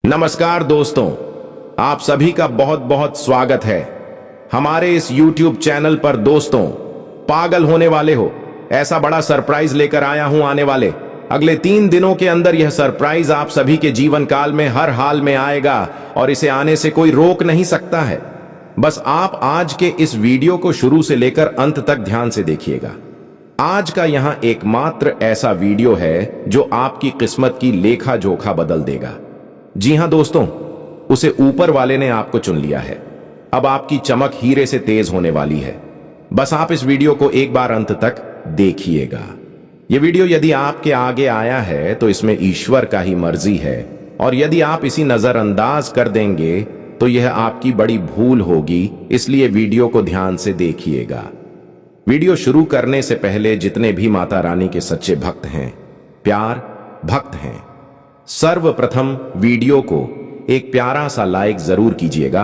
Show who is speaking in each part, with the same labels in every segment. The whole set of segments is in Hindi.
Speaker 1: नमस्कार दोस्तों, आप सभी का बहुत बहुत स्वागत है हमारे इस YouTube चैनल पर। दोस्तों, पागल होने वाले हो, ऐसा बड़ा सरप्राइज लेकर आया हूं आने वाले अगले 3 दिनों के अंदर। यह सरप्राइज आप सभी के जीवन काल में हर हाल में आएगा और इसे आने से कोई रोक नहीं सकता है। बस आप आज के इस वीडियो को शुरू से लेकर अंत तक ध्यान से देखिएगा। आज का यहां एकमात्र ऐसा वीडियो है जो आपकी किस्मत की लेखा जोखा बदल देगा। जी हां दोस्तों, उसे ऊपर वाले ने आपको चुन लिया है। अब आपकी चमक हीरे से तेज होने वाली है। बस आप इस वीडियो को एक बार अंत तक देखिएगा। यह वीडियो यदि आपके आगे आया है तो इसमें ईश्वर का ही मर्जी है, और यदि आप इसी नजरअंदाज कर देंगे तो यह आपकी बड़ी भूल होगी। इसलिए वीडियो को ध्यान से देखिएगा। वीडियो शुरू करने से पहले जितने भी माता रानी के सच्चे भक्त हैं, प्यार भक्त हैं, सर्वप्रथम वीडियो को एक प्यारा सा लाइक जरूर कीजिएगा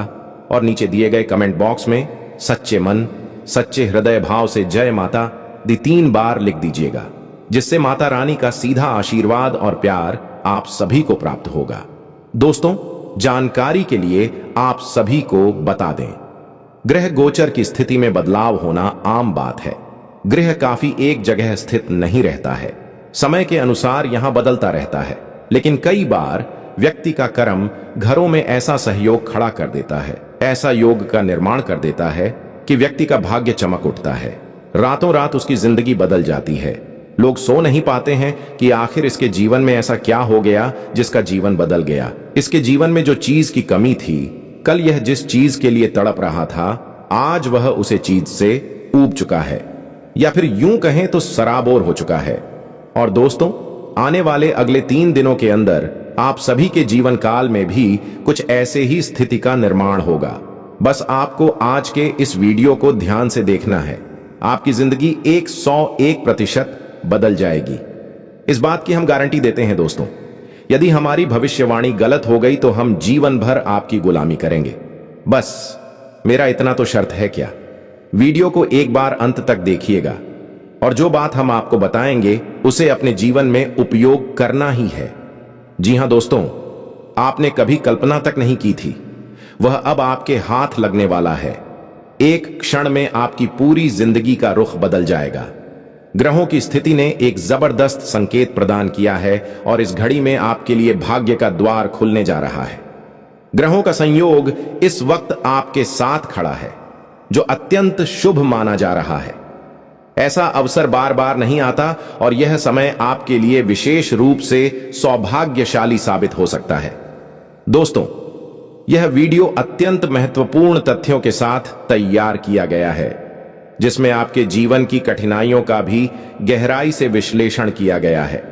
Speaker 1: और नीचे दिए गए कमेंट बॉक्स में सच्चे मन सच्चे हृदय भाव से जय माता दी 3 बार लिख दीजिएगा, जिससे माता रानी का सीधा आशीर्वाद और प्यार आप सभी को प्राप्त होगा। दोस्तों, जानकारी के लिए आप सभी को बता दें, ग्रह गोचर की स्थिति में बदलाव होना आम बात है। ग्रह काफी एक जगह स्थित नहीं रहता है, समय के अनुसार यहां बदलता रहता है। लेकिन कई बार व्यक्ति का कर्म घरों में ऐसा सहयोग खड़ा कर देता है, ऐसा योग का निर्माण कर देता है कि व्यक्ति का भाग्य चमक उठता है। रातों रात उसकी जिंदगी बदल जाती है। लोग सो नहीं पाते हैं कि आखिर इसके जीवन में ऐसा क्या हो गया जिसका जीवन बदल गया। इसके जीवन में जो चीज की कमी थी, कल यह जिस चीज के लिए तड़प रहा था, आज वह उसे चीज से ऊब चुका है, या फिर यूं कहें तो सराबोर हो चुका है। और दोस्तों, आने वाले अगले 3 दिनों के अंदर आप सभी के जीवन काल में भी कुछ ऐसे ही स्थिति का निर्माण होगा। बस आपको आज के इस वीडियो को ध्यान से देखना है। आपकी जिंदगी 101% बदल जाएगी। इस बात की हम गारंटी देते हैं दोस्तों। यदि हमारी भविष्यवाणी गलत हो गई तो हम जीवन भर आपकी गुलामी करेंगे। बस मेरा इतना तो शर्त है क्या, वीडियो को एक बार अंत तक देखिएगा और जो बात हम आपको बताएंगे उसे अपने जीवन में उपयोग करना ही है। जी हां दोस्तों, आपने कभी कल्पना तक नहीं की थी, वह अब आपके हाथ लगने वाला है। एक क्षण में आपकी पूरी जिंदगी का रुख बदल जाएगा। ग्रहों की स्थिति ने एक जबरदस्त संकेत प्रदान किया है और इस घड़ी में आपके लिए भाग्य का द्वार खुलने जा रहा है। ग्रहों का संयोग इस वक्त आपके साथ खड़ा है, जो अत्यंत शुभ माना जा रहा है। ऐसा अवसर बार बार नहीं आता और यह समय आपके लिए विशेष रूप से सौभाग्यशाली साबित हो सकता है। दोस्तों, यह वीडियो अत्यंत महत्वपूर्ण तथ्यों के साथ तैयार किया गया है, जिसमें आपके जीवन की कठिनाइयों का भी गहराई से विश्लेषण किया गया है।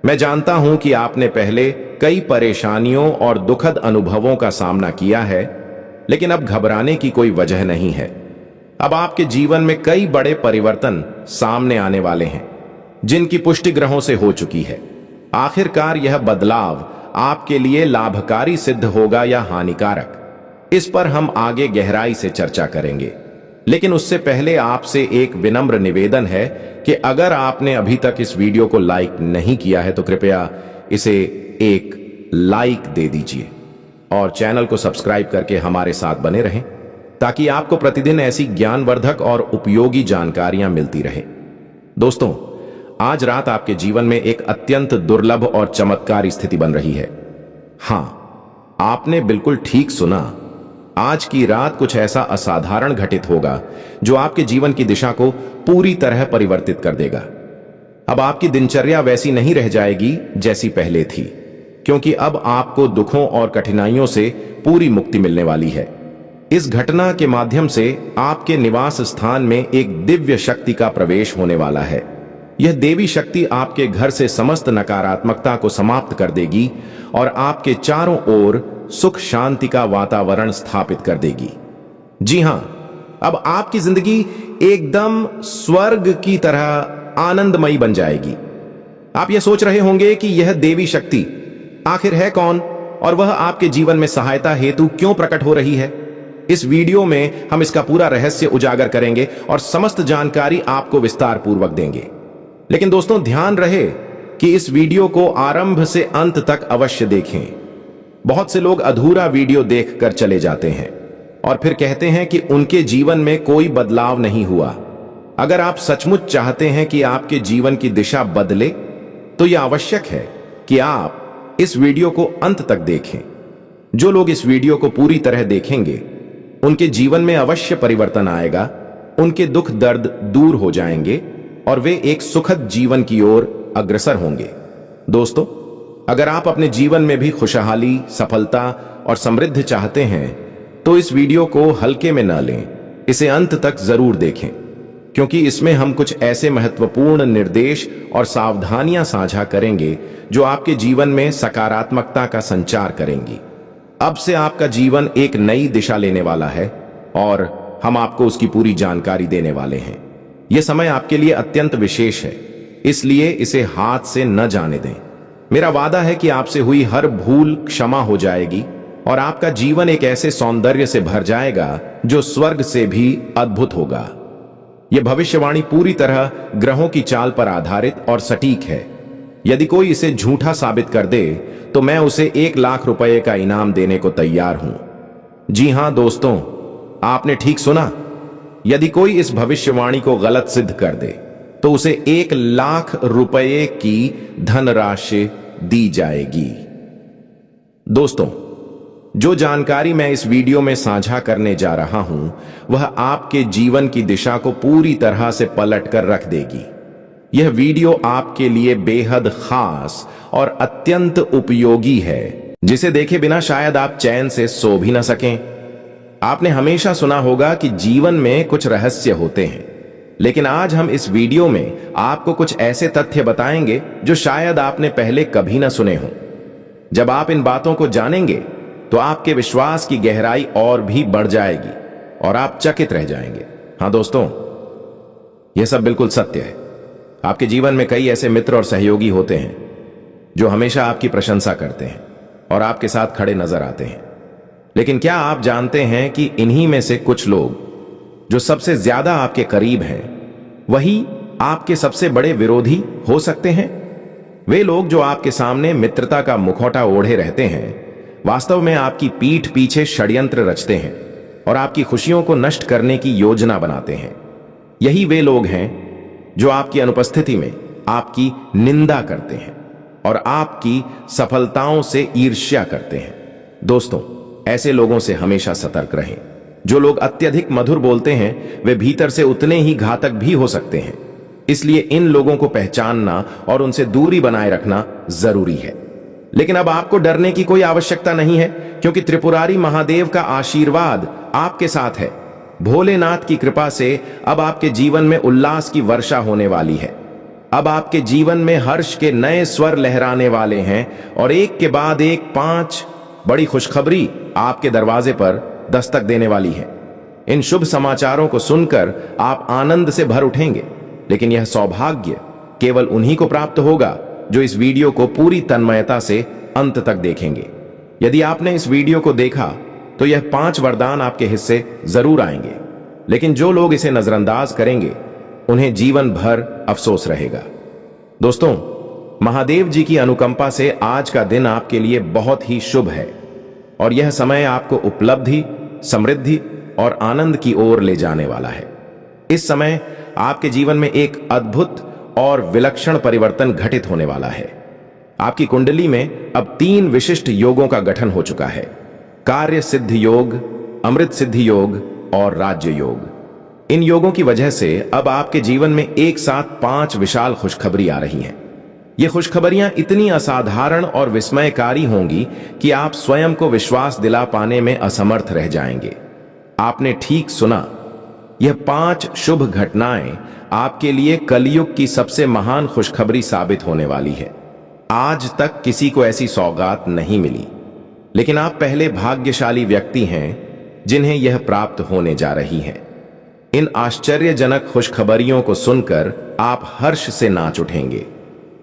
Speaker 1: मैं जानता हूं कि आपने पहले कई परेशानियों और दुखद अनुभवों का सामना किया है, लेकिन अब घबराने की कोई वजह नहीं है। अब आपके जीवन में कई बड़े परिवर्तन सामने आने वाले हैं, जिनकी पुष्टि ग्रहों से हो चुकी है। आखिरकार यह बदलाव आपके लिए लाभकारी सिद्ध होगा या हानिकारक, इस पर हम आगे गहराई से चर्चा करेंगे। लेकिन उससे पहले आपसे एक विनम्र निवेदन है कि अगर आपने अभी तक इस वीडियो को लाइक नहीं किया है तो कृपया इसे एक लाइक दे दीजिए और चैनल को सब्सक्राइब करके हमारे साथ बने रहें, ताकि आपको प्रतिदिन ऐसी ज्ञानवर्धक और उपयोगी जानकारियां मिलती रहें। दोस्तों, आज रात आपके जीवन में एक अत्यंत दुर्लभ और चमत्कारी स्थिति बन रही है। हां, आपने बिल्कुल ठीक सुना। आज की रात कुछ ऐसा असाधारण घटित होगा जो आपके जीवन की दिशा को पूरी तरह परिवर्तित कर देगा। अब आपकी दिनचर्या वैसी नहीं रह जाएगी जैसी पहले थी, क्योंकि अब आपको दुखों और कठिनाइयों से पूरी मुक्ति मिलने वाली है। इस घटना के माध्यम से आपके निवास स्थान में एक दिव्य शक्ति का प्रवेश होने वाला है। यह देवी शक्ति आपके घर से समस्त नकारात्मकता को समाप्त कर देगी और आपके चारों ओर सुख शांति का वातावरण स्थापित कर देगी। जी हां, अब आपकी जिंदगी एकदम स्वर्ग की तरह आनंदमयी बन जाएगी। आप यह सोच रहे होंगे कि यह देवी शक्ति आखिर है कौन और वह आपके जीवन में सहायता हेतु क्यों प्रकट हो रही है। इस वीडियो में हम इसका पूरा रहस्य उजागर करेंगे और समस्त जानकारी आपको विस्तार पूर्वक देंगे। लेकिन दोस्तों, ध्यान रहे कि इस वीडियो को आरंभ से अंत तक अवश्य देखें, बहुत से लोग अधूरा वीडियो देखकर चले जाते हैं और फिर कहते हैं कि उनके जीवन में कोई बदलाव नहीं हुआ। अगर आप सचमुच चाहते हैं कि आपके जीवन की दिशा बदले तो यह आवश्यक है कि आप इस वीडियो को अंत तक देखें। जो लोग इस वीडियो को पूरी तरह देखेंगे उनके जीवन में अवश्य परिवर्तन आएगा, उनके दुख दर्द दूर हो जाएंगे और वे एक सुखद जीवन की ओर अग्रसर होंगे। दोस्तों, अगर आप अपने जीवन में भी खुशहाली, सफलता और समृद्धि चाहते हैं तो इस वीडियो को हल्के में न लें, इसे अंत तक जरूर देखें, क्योंकि इसमें हम कुछ ऐसे महत्वपूर्ण निर्देश और सावधानियां साझा करेंगे जो आपके जीवन में सकारात्मकता का संचार करेंगी। अब से आपका जीवन एक नई दिशा लेने वाला है और हम आपको उसकी पूरी जानकारी देने वाले हैं। यह समय आपके लिए अत्यंत विशेष है, इसलिए इसे हाथ से न जाने दें। मेरा वादा है कि आपसे हुई हर भूल क्षमा हो जाएगी और आपका जीवन एक ऐसे सौंदर्य से भर जाएगा जो स्वर्ग से भी अद्भुत होगा। यह भविष्यवाणी पूरी तरह ग्रहों की चाल पर आधारित और सटीक है। यदि कोई इसे झूठा साबित कर दे तो मैं उसे 1 लाख रुपए का इनाम देने को तैयार हूं। जी हां दोस्तों, आपने ठीक सुना। यदि कोई इस भविष्यवाणी को गलत सिद्ध कर दे तो उसे 1 लाख रुपए की धनराशि दी जाएगी। दोस्तों, जो जानकारी मैं इस वीडियो में साझा करने जा रहा हूं वह आपके जीवन की दिशा को पूरी तरह से पलट कर रख देगी। यह वीडियो आपके लिए बेहद खास और अत्यंत उपयोगी है, जिसे देखे बिना शायद आप चैन से सो भी न सकें। आपने हमेशा सुना होगा कि जीवन में कुछ रहस्य होते हैं, लेकिन आज हम इस वीडियो में आपको कुछ ऐसे तथ्य बताएंगे जो शायद आपने पहले कभी न सुने हों। जब आप इन बातों को जानेंगे तो आपके विश्वास की गहराई और भी बढ़ जाएगी और आप चकित रह जाएंगे। हां दोस्तों, यह सब बिल्कुल सत्य है। आपके जीवन में कई ऐसे मित्र और सहयोगी होते हैं जो हमेशा आपकी प्रशंसा करते हैं और आपके साथ खड़े नजर आते हैं। लेकिन क्या आप जानते हैं कि इन्हीं में से कुछ लोग जो सबसे ज्यादा आपके करीब हैं वही आपके सबसे बड़े विरोधी हो सकते हैं? वे लोग जो आपके सामने मित्रता का मुखौटा ओढ़े रहते हैं वास्तव में आपकी पीठ पीछे षड्यंत्र रचते हैं और आपकी खुशियों को नष्ट करने की योजना बनाते हैं। यही वे लोग हैं जो आपकी अनुपस्थिति में आपकी निंदा करते हैं और आपकी सफलताओं से ईर्ष्या करते हैं। दोस्तों, ऐसे लोगों से हमेशा सतर्क रहें। जो लोग अत्यधिक मधुर बोलते हैं वे भीतर से उतने ही घातक भी हो सकते हैं, इसलिए इन लोगों को पहचानना और उनसे दूरी बनाए रखना जरूरी है। लेकिन अब आपको डरने की कोई आवश्यकता नहीं है, क्योंकि त्रिपुरारी महादेव का आशीर्वाद आपके साथ है। भोलेनाथ की कृपा से अब आपके जीवन में उल्लास की वर्षा होने वाली है। अब आपके जीवन में हर्ष के नए स्वर लहराने वाले हैं और एक के बाद एक 5 बड़ी खुशखबरी आपके दरवाजे पर दस्तक देने वाली है। इन शुभ समाचारों को सुनकर आप आनंद से भर उठेंगे, लेकिन यह सौभाग्य केवल उन्हीं को प्राप्त होगा जो इस वीडियो को पूरी तन्मयता से अंत तक देखेंगे। यदि आपने इस वीडियो को देखा तो यह 5 वरदान आपके हिस्से जरूर आएंगे, लेकिन जो लोग इसे नजरअंदाज करेंगे उन्हें जीवन भर अफसोस रहेगा। दोस्तों, महादेव जी की अनुकंपा से आज का दिन आपके लिए बहुत ही शुभ है और यह समय आपको उपलब्धि, समृद्धि और आनंद की ओर ले जाने वाला है। इस समय आपके जीवन में एक अद्भुत और विलक्षण परिवर्तन घटित होने वाला है। आपकी कुंडली में अब 3 विशिष्ट योगों का गठन हो चुका है: कार्य सिद्धि योग, अमृत सिद्धि योग और राज्य योग। इन योगों की वजह से अब आपके जीवन में एक साथ 5 विशाल खुशखबरी आ रही हैं। ये खुशखबरियां इतनी असाधारण और विस्मयकारी होंगी कि आप स्वयं को विश्वास दिला पाने में असमर्थ रह जाएंगे। आपने ठीक सुना, यह 5 शुभ घटनाएं आपके लिए कलयुग की सबसे महान खुशखबरी साबित होने वाली है। आज तक किसी को ऐसी सौगात नहीं मिली, लेकिन आप पहले भाग्यशाली व्यक्ति हैं जिन्हें यह प्राप्त होने जा रही है। इन आश्चर्यजनक खुशखबरियों को सुनकर आप हर्ष से नाच उठेंगे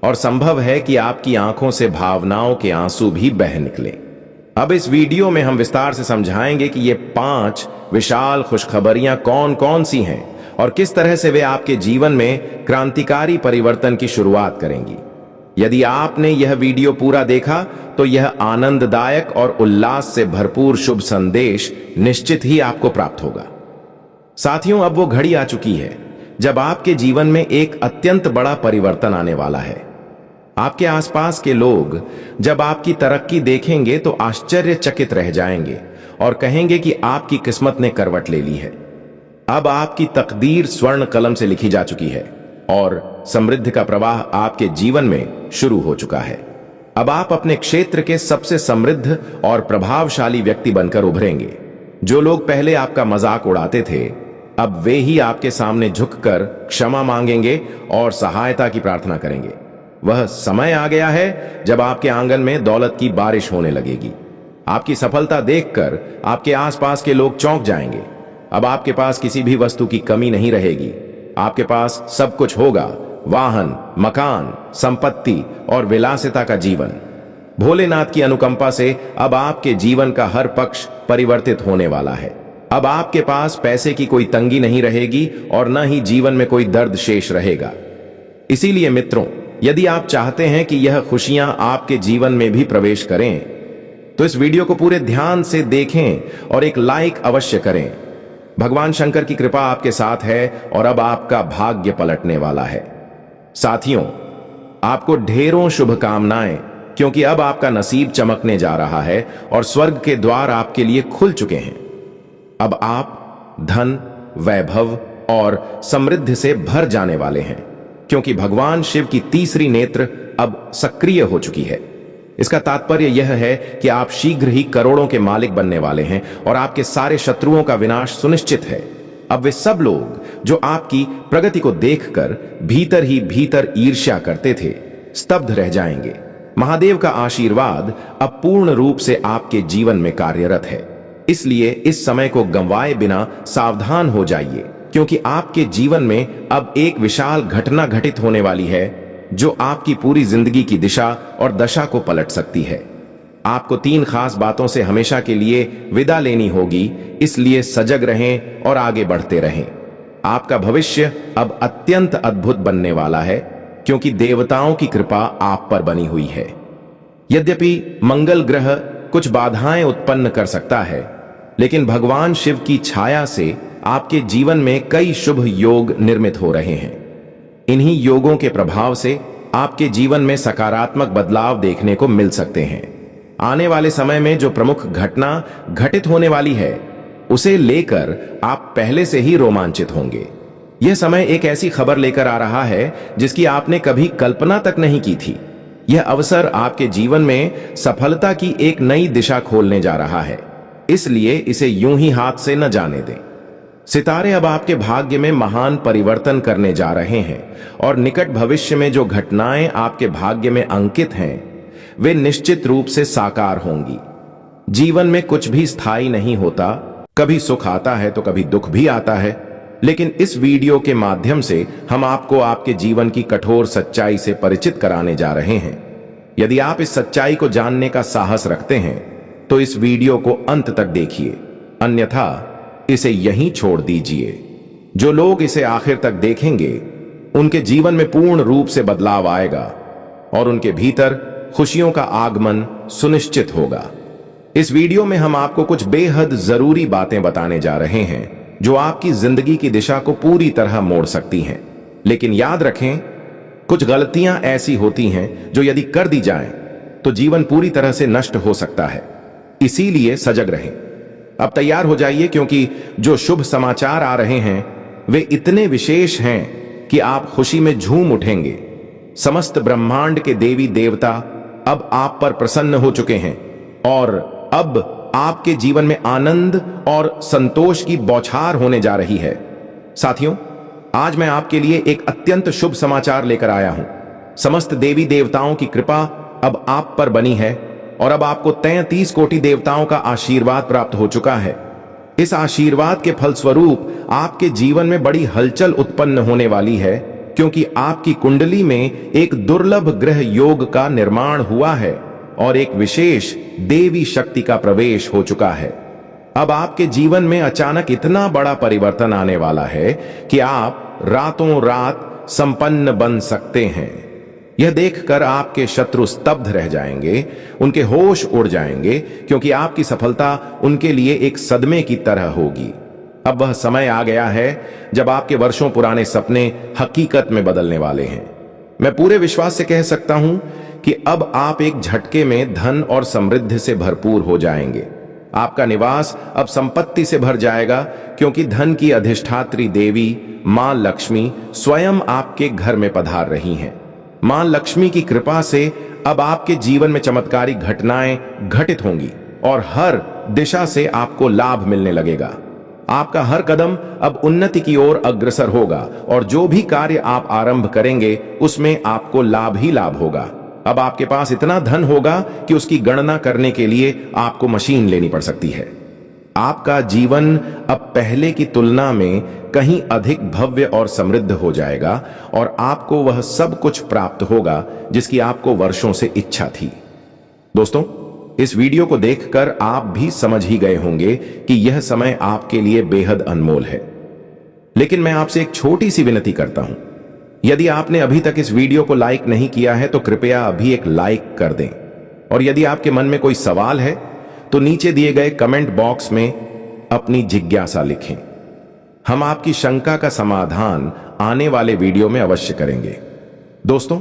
Speaker 1: और संभव है कि आपकी आंखों से भावनाओं के आंसू भी बह निकले। अब इस वीडियो में हम विस्तार से समझाएंगे कि ये 5 विशाल खुशखबरियां कौन कौन सी हैं और किस तरह से वे आपके जीवन में क्रांतिकारी परिवर्तन की शुरुआत करेंगी। यदि आपने यह वीडियो पूरा देखा तो यह आनंददायक और उल्लास से भरपूर शुभ संदेश निश्चित ही आपको प्राप्त होगा। साथियों, अब वो घड़ी आ चुकी है जब आपके जीवन में एक अत्यंत बड़ा परिवर्तन आने वाला है। आपके आसपास के लोग जब आपकी तरक्की देखेंगे तो आश्चर्यचकित रह जाएंगे और कहेंगे कि आपकी किस्मत ने करवट ले ली है। अब आपकी तकदीर स्वर्ण कलम से लिखी जा चुकी है और समृद्धि का प्रवाह आपके जीवन में शुरू हो चुका है। अब आप अपने क्षेत्र के सबसे समृद्ध और प्रभावशाली व्यक्ति बनकर उभरेंगे। जो लोग पहले आपका मजाक उड़ाते थे, अब वे ही आपके सामने झुककर क्षमा मांगेंगे और सहायता की प्रार्थना करेंगे। वह समय आ गया है जब आपके आंगन में दौलत की बारिश होने लगेगी। आपकी सफलता देखकर आपके आसपास के लोग चौंक जाएंगे। अब आपके पास किसी भी वस्तु की कमी नहीं रहेगी। आपके पास सब कुछ होगा, वाहन, मकान, संपत्ति और विलासिता का जीवन। भोलेनाथ की अनुकंपा से अब आपके जीवन का हर पक्ष परिवर्तित होने वाला है। अब आपके पास पैसे की कोई तंगी नहीं रहेगी और न ही जीवन में कोई दर्द शेष रहेगा। इसीलिए मित्रों, यदि आप चाहते हैं कि यह खुशियां आपके जीवन में भी प्रवेश करें, तो इस वीडियो को पूरे ध्यान से देखें और एक लाइक अवश्य करें। भगवान शंकर की कृपा आपके साथ है और अब आपका भाग्य पलटने वाला है। साथियों, आपको ढेरों शुभकामनाएं, क्योंकि अब आपका नसीब चमकने जा रहा है और स्वर्ग के द्वार आपके लिए खुल चुके हैं। अब आप धन, वैभव और समृद्धि से भर जाने वाले हैं, क्योंकि भगवान शिव की तीसरी नेत्र अब सक्रिय हो चुकी है। इसका तात्पर्य यह है कि आप शीघ्र ही करोड़ों के मालिक बनने वाले हैं और आपके सारे शत्रुओं का विनाश सुनिश्चित है। अब वे सब लोग जो आपकी प्रगति को देखकर भीतर ही भीतर ईर्ष्या करते थे, स्तब्ध रह जाएंगे। महादेव का आशीर्वाद अब पूर्ण रूप से आपके जीवन में कार्यरत है। इसलिए इस समय को गंवाए बिना सावधान हो जाइए, क्योंकि आपके जीवन में अब एक विशाल घटना घटित होने वाली है जो आपकी पूरी जिंदगी की दिशा और दशा को पलट सकती है। आपको 3 खास बातों से हमेशा के लिए विदा लेनी होगी, इसलिए सजग रहें और आगे बढ़ते रहें। आपका भविष्य अब अत्यंत अद्भुत बनने वाला है, क्योंकि देवताओं की कृपा आप पर बनी हुई है। यद्यपि मंगल ग्रह कुछ बाधाएं उत्पन्न कर सकता है, लेकिन भगवान शिव की छाया से आपके जीवन में कई शुभ योग निर्मित हो रहे हैं। इन्हीं योगों के प्रभाव से आपके जीवन में सकारात्मक बदलाव देखने को मिल सकते हैं। आने वाले समय में जो प्रमुख घटना घटित होने वाली है, उसे लेकर आप पहले से ही रोमांचित होंगे। यह समय एक ऐसी खबर लेकर आ रहा है जिसकी आपने कभी कल्पना तक नहीं की थी। यह अवसर आपके जीवन में सफलता की एक नई दिशा खोलने जा रहा है, इसलिए इसे यूं ही हाथ से न जाने दें। सितारे अब आपके भाग्य में महान परिवर्तन करने जा रहे हैं और निकट भविष्य में जो घटनाएं आपके भाग्य में अंकित हैं, वे निश्चित रूप से साकार होंगी। जीवन में कुछ भी स्थायी नहीं होता, कभी सुख आता है तो कभी दुख भी आता है, लेकिन इस वीडियो के माध्यम से हम आपको आपके जीवन की कठोर सच्चाई से परिचित कराने जा रहे हैं। यदि आप इस सच्चाई को जानने का साहस रखते हैं तो इस वीडियो को अंत तक देखिए, अन्यथा इसे यहीं छोड़ दीजिए। जो लोग इसे आखिर तक देखेंगे, उनके जीवन में पूर्ण रूप से बदलाव आएगा और उनके भीतर खुशियों का आगमन सुनिश्चित होगा। इस वीडियो में हम आपको कुछ बेहद जरूरी बातें बताने जा रहे हैं जो आपकी जिंदगी की दिशा को पूरी तरह मोड़ सकती हैं। लेकिन याद रखें, कुछ गलतियां ऐसी होती हैं जो यदि कर दी जाएं तो जीवन पूरी तरह से नष्ट हो सकता है। इसीलिए सजग रहें। अब तैयार हो जाइए, क्योंकि जो शुभ समाचार आ रहे हैं वे इतने विशेष हैं कि आप खुशी में झूम उठेंगे। समस्त ब्रह्मांड के देवी देवता अब आप पर प्रसन्न हो चुके हैं और अब आपके जीवन में आनंद और संतोष की बौछार होने जा रही है। साथियों, आज मैं आपके लिए एक अत्यंत शुभ समाचार लेकर आया हूं। समस्त देवी देवताओं की कृपा अब आप पर बनी है और अब आपको 33 कोटि देवताओं का आशीर्वाद प्राप्त हो चुका है। इस आशीर्वाद के फलस्वरूप आपके जीवन में बड़ी हलचल उत्पन्न होने वाली है, क्योंकि आपकी कुंडली में एक दुर्लभ ग्रह योग का निर्माण हुआ है और एक विशेष देवी शक्ति का प्रवेश हो चुका है। अब आपके जीवन में अचानक इतना बड़ा परिवर्तन आने वाला है कि आप रातों रात संपन्न बन सकते हैं। यह देखकर आपके शत्रु स्तब्ध रह जाएंगे, उनके होश उड़ जाएंगे, क्योंकि आपकी सफलता उनके लिए एक सदमे की तरह होगी। अब वह समय आ गया है जब आपके वर्षों पुराने सपने हकीकत में बदलने वाले हैं। मैं पूरे विश्वास से कह सकता हूं कि अब आप एक झटके में धन और समृद्धि से भरपूर हो जाएंगे। आपका निवास अब संपत्ति से भर जाएगा, क्योंकि धन की अधिष्ठात्री देवी मां लक्ष्मी स्वयं आपके घर में पधार रही हैं। मां लक्ष्मी की कृपा से अब आपके जीवन में चमत्कारिक घटनाएं घटित होंगी और हर दिशा से आपको लाभ मिलने लगेगा। आपका हर कदम अब उन्नति की ओर अग्रसर होगा और जो भी कार्य आप आरंभ करेंगे उसमें आपको लाभ ही लाभ होगा। अब आपके पास इतना धन होगा कि उसकी गणना करने के लिए आपको मशीन लेनी पड़ सकती है। आपका जीवन अब पहले की तुलना में कहीं अधिक भव्य और समृद्ध हो जाएगा और आपको वह सब कुछ प्राप्त होगा जिसकी आपको वर्षों से इच्छा थी। दोस्तों, इस वीडियो को देखकर आप भी समझ ही गए होंगे कि यह समय आपके लिए बेहद अनमोल है। लेकिन मैं आपसे एक छोटी सी विनती करता हूं। यदि आपने अभी तक इस वीडियो को लाइक नहीं किया है तो कृपया अभी एक लाइक कर दें, और यदि आपके मन में कोई सवाल है तो नीचे दिए गए कमेंट बॉक्स में अपनी जिज्ञासा लिखें। हम आपकी शंका का समाधान आने वाले वीडियो में अवश्य करेंगे। दोस्तों,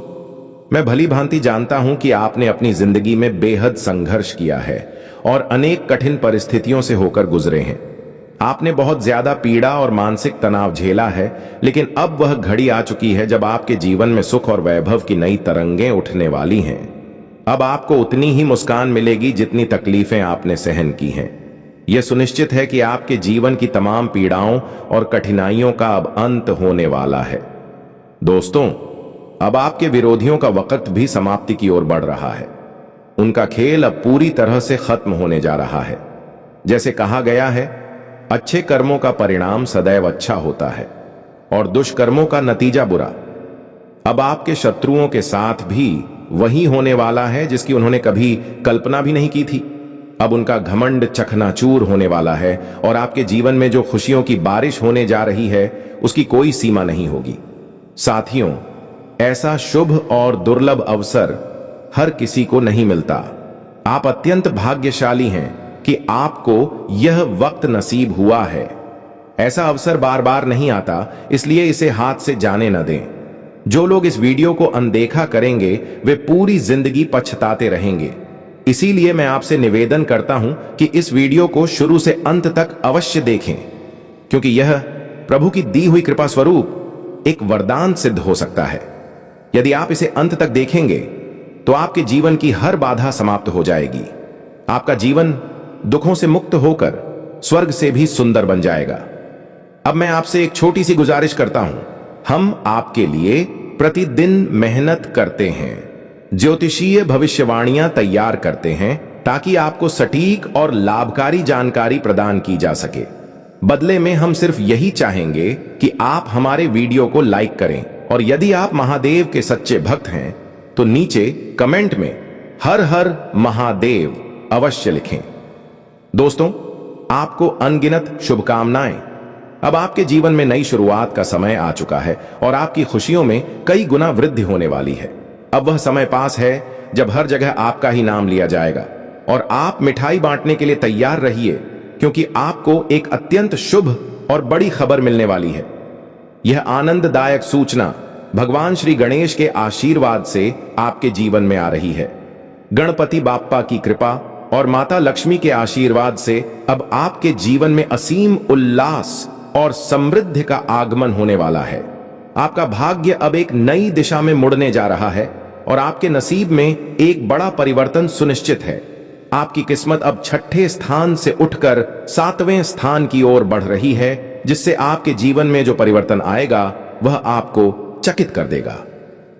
Speaker 1: मैं भली भांति जानता हूं कि आपने अपनी जिंदगी में बेहद संघर्ष किया है और अनेक कठिन परिस्थितियों से होकर गुजरे हैं। आपने बहुत ज्यादा पीड़ा और मानसिक तनाव झेला है, लेकिन अब वह घड़ी आ चुकी है जब आपके जीवन में सुख और वैभव की नई तरंगें उठने वाली हैं। अब आपको उतनी ही मुस्कान मिलेगी जितनी तकलीफें आपने सहन की हैं। यह सुनिश्चित है कि आपके जीवन की तमाम पीड़ाओं और कठिनाइयों का अब अंत होने वाला है। दोस्तों, अब आपके विरोधियों का वक्त भी समाप्ति की ओर बढ़ रहा है। उनका खेल अब पूरी तरह से खत्म होने जा रहा है। जैसे कहा गया है, अच्छे कर्मों का परिणाम सदैव अच्छा होता है और दुष्कर्मों का नतीजा बुरा। अब आपके शत्रुओं के साथ भी वही होने वाला है जिसकी उन्होंने कभी कल्पना भी नहीं की थी। अब उनका घमंड चकनाचूर होने वाला है और आपके जीवन में जो खुशियों की बारिश होने जा रही है उसकी कोई सीमा नहीं होगी। साथियों, ऐसा शुभ और दुर्लभ अवसर हर किसी को नहीं मिलता। आप अत्यंत भाग्यशाली हैं कि आपको यह वक्त नसीब हुआ है। ऐसा अवसर बार बार नहीं आता, इसलिए इसे हाथ से जाने न दें। जो लोग इस वीडियो को अनदेखा करेंगे वे पूरी जिंदगी पछताते रहेंगे। इसीलिए मैं आपसे निवेदन करता हूं कि इस वीडियो को शुरू से अंत तक अवश्य देखें, क्योंकि यह प्रभु की दी हुई कृपा स्वरूप एक वरदान सिद्ध हो सकता है। यदि आप इसे अंत तक देखेंगे तो आपके जीवन की हर बाधा समाप्त हो जाएगी। आपका जीवन दुखों से मुक्त होकर स्वर्ग से भी सुंदर बन जाएगा। अब मैं आपसे एक छोटी सी गुजारिश करता हूं। हम आपके लिए प्रतिदिन मेहनत करते हैं, ज्योतिषीय भविष्यवाणियां तैयार करते हैं ताकि आपको सटीक और लाभकारी जानकारी प्रदान की जा सके। बदले में हम सिर्फ यही चाहेंगे कि आप हमारे वीडियो को लाइक करें, और यदि आप महादेव के सच्चे भक्त हैं तो नीचे कमेंट में हर हर महादेव अवश्य लिखें। दोस्तों, आपको अनगिनत शुभकामनाएं। अब आपके जीवन में नई शुरुआत का समय आ चुका है और आपकी खुशियों में कई गुना वृद्धि होने वाली है। अब वह समय पास है जब हर जगह आपका ही नाम लिया जाएगा, और आप मिठाई बांटने के लिए तैयार रहिए, क्योंकि आपको एक अत्यंत शुभ और बड़ी खबर मिलने वाली है। यह आनंददायक सूचना भगवान श्री गणेश के आशीर्वाद से आपके जीवन में आ रही है। गणपति बाप्पा की कृपा और माता लक्ष्मी के आशीर्वाद से अब आपके जीवन में असीम उल्लास और समृद्धि का आगमन होने वाला है। आपका भाग्य अब एक नई दिशा में मुड़ने जा रहा है और आपके नसीब में एक बड़ा परिवर्तन सुनिश्चित है। आपकी किस्मत अब 6ठे स्थान से उठकर 7वें स्थान की ओर बढ़ रही है, जिससे आपके जीवन में जो परिवर्तन आएगा वह आपको चकित कर देगा।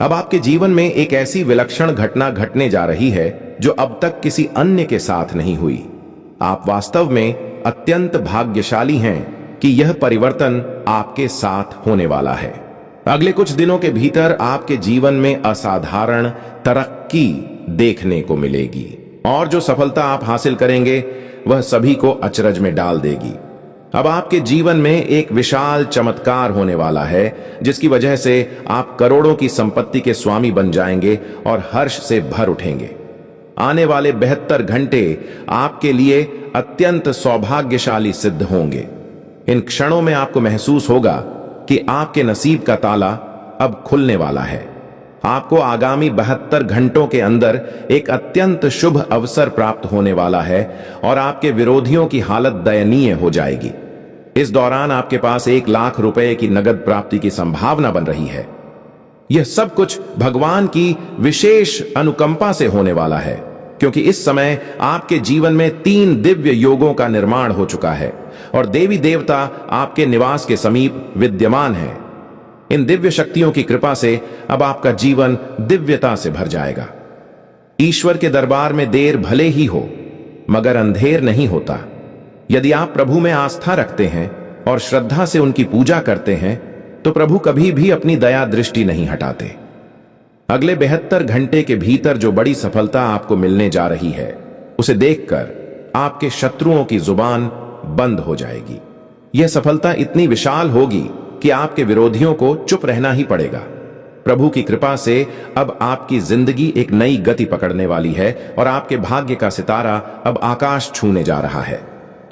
Speaker 1: अब आपके जीवन में एक ऐसी विलक्षण घटना घटने जा रही है जो अब तक किसी अन्य के साथ नहीं हुई। आप वास्तव में अत्यंत भाग्यशाली हैं कि यह परिवर्तन आपके साथ होने वाला है। अगले कुछ दिनों के भीतर आपके जीवन में असाधारण तरक्की देखने को मिलेगी, और जो सफलता आप हासिल करेंगे वह सभी को अचरज में डाल देगी। अब आपके जीवन में एक विशाल चमत्कार होने वाला है, जिसकी वजह से आप करोड़ों की संपत्ति के स्वामी बन जाएंगे और हर्ष से भर उठेंगे। आने वाले 72 घंटे आपके लिए अत्यंत सौभाग्यशाली सिद्ध होंगे। इन क्षणों में आपको महसूस होगा कि आपके नसीब का ताला अब खुलने वाला है। आपको आगामी 72 घंटों के अंदर एक अत्यंत शुभ अवसर प्राप्त होने वाला है और आपके विरोधियों की हालत दयनीय हो जाएगी। इस दौरान आपके पास 1 लाख रुपए की नगद प्राप्ति की संभावना बन रही है। यह सब कुछ भगवान की विशेष अनुकंपा से होने वाला है, क्योंकि इस समय आपके जीवन में 3 दिव्य योगों का निर्माण हो चुका है और देवी देवता आपके निवास के समीप विद्यमान हैं। इन दिव्य शक्तियों की कृपा से अब आपका जीवन दिव्यता से भर जाएगा। ईश्वर के दरबार में देर भले ही हो, मगर अंधेर नहीं होता। यदि आप प्रभु में आस्था रखते हैं और श्रद्धा से उनकी पूजा करते हैं, तो प्रभु कभी भी अपनी दया दृष्टि नहीं हटाते। अगले 72 घंटे के भीतर जो बड़ी सफलता आपको मिलने जा रही है, उसे देखकर आपके शत्रुओं की जुबान बंद हो जाएगी। यह सफलता इतनी विशाल होगी कि आपके विरोधियों को चुप रहना ही पड़ेगा। प्रभु की कृपा से अब आपकी जिंदगी एक नई गति पकड़ने वाली है और आपके भाग्य का सितारा अब आकाश छूने जा रहा है।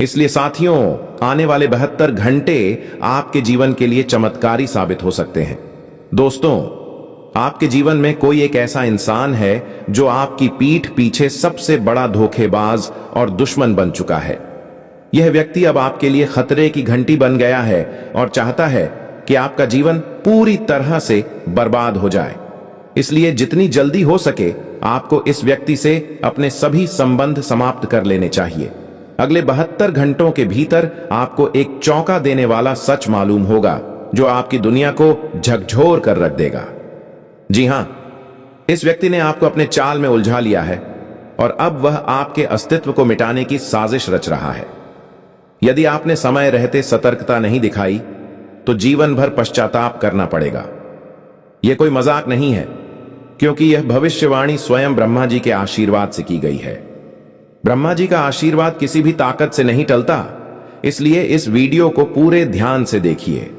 Speaker 1: इसलिए साथियों, आने वाले 72 घंटे आपके जीवन के लिए चमत्कारी साबित हो सकते हैं। दोस्तों, आपके जीवन में कोई एक ऐसा इंसान है जो आपकी पीठ पीछे सबसे बड़ा धोखेबाज और दुश्मन बन चुका है। यह व्यक्ति अब आपके लिए खतरे की घंटी बन गया है और चाहता है कि आपका जीवन पूरी तरह से बर्बाद हो जाए। इसलिए जितनी जल्दी हो सके आपको इस व्यक्ति से अपने सभी संबंध समाप्त कर लेने चाहिए। अगले 72 घंटों के भीतर आपको एक चौंका देने वाला सच मालूम होगा जो आपकी दुनिया को झकझोर कर रख देगा। जी हां, इस व्यक्ति ने आपको अपने चाल में उलझा लिया है और अब वह आपके अस्तित्व को मिटाने की साजिश रच रहा है। यदि आपने समय रहते सतर्कता नहीं दिखाई तो जीवन भर पश्चाताप करना पड़ेगा। यह कोई मजाक नहीं है, क्योंकि यह भविष्यवाणी स्वयं ब्रह्मा जी के आशीर्वाद से की गई है। ब्रह्मा जी का आशीर्वाद किसी भी ताकत से नहीं टलता, इसलिए इस वीडियो को पूरे ध्यान से देखिए।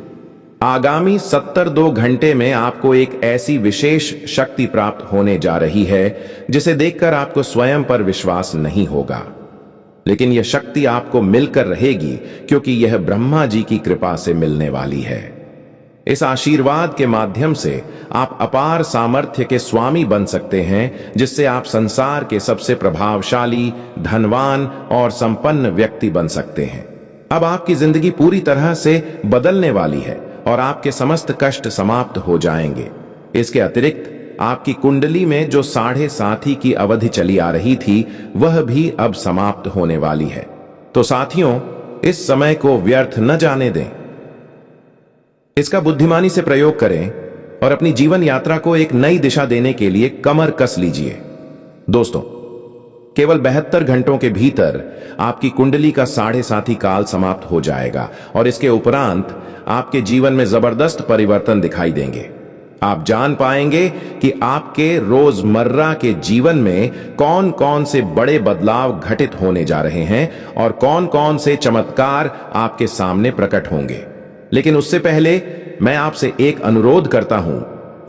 Speaker 1: आगामी 72 घंटे में आपको एक ऐसी विशेष शक्ति प्राप्त होने जा रही है जिसे देखकर आपको स्वयं पर विश्वास नहीं होगा, लेकिन यह शक्ति आपको मिलकर रहेगी, क्योंकि यह ब्रह्मा जी की कृपा से मिलने वाली है। इस आशीर्वाद के माध्यम से आप अपार सामर्थ्य के स्वामी बन सकते हैं, जिससे आप संसार के सबसे प्रभावशाली, धनवान और संपन्न व्यक्ति बन सकते हैं। अब आपकी जिंदगी पूरी तरह से बदलने वाली है और आपके समस्त कष्ट समाप्त हो जाएंगे। इसके अतिरिक्त आपकी कुंडली में जो 7.5 की अवधि चली आ रही थी, वह भी अब समाप्त होने वाली है। तो साथियों, इस समय को व्यर्थ न जाने दें। इसका बुद्धिमानी से प्रयोग करें और अपनी जीवन यात्रा को एक नई दिशा देने के लिए कमर कस लीजिए। दोस्तों, केवल 72 घंटों के भीतर आपकी कुंडली का 7.5 काल समाप्त हो जाएगा और इसके उपरांत आपके जीवन में जबरदस्त परिवर्तन दिखाई देंगे। आप जान पाएंगे कि आपके रोजमर्रा के जीवन में कौन कौन से बड़े बदलाव घटित होने जा रहे हैं और कौन कौन से चमत्कार आपके सामने प्रकट होंगे। लेकिन उससे पहले मैं आपसे एक अनुरोध करता हूं।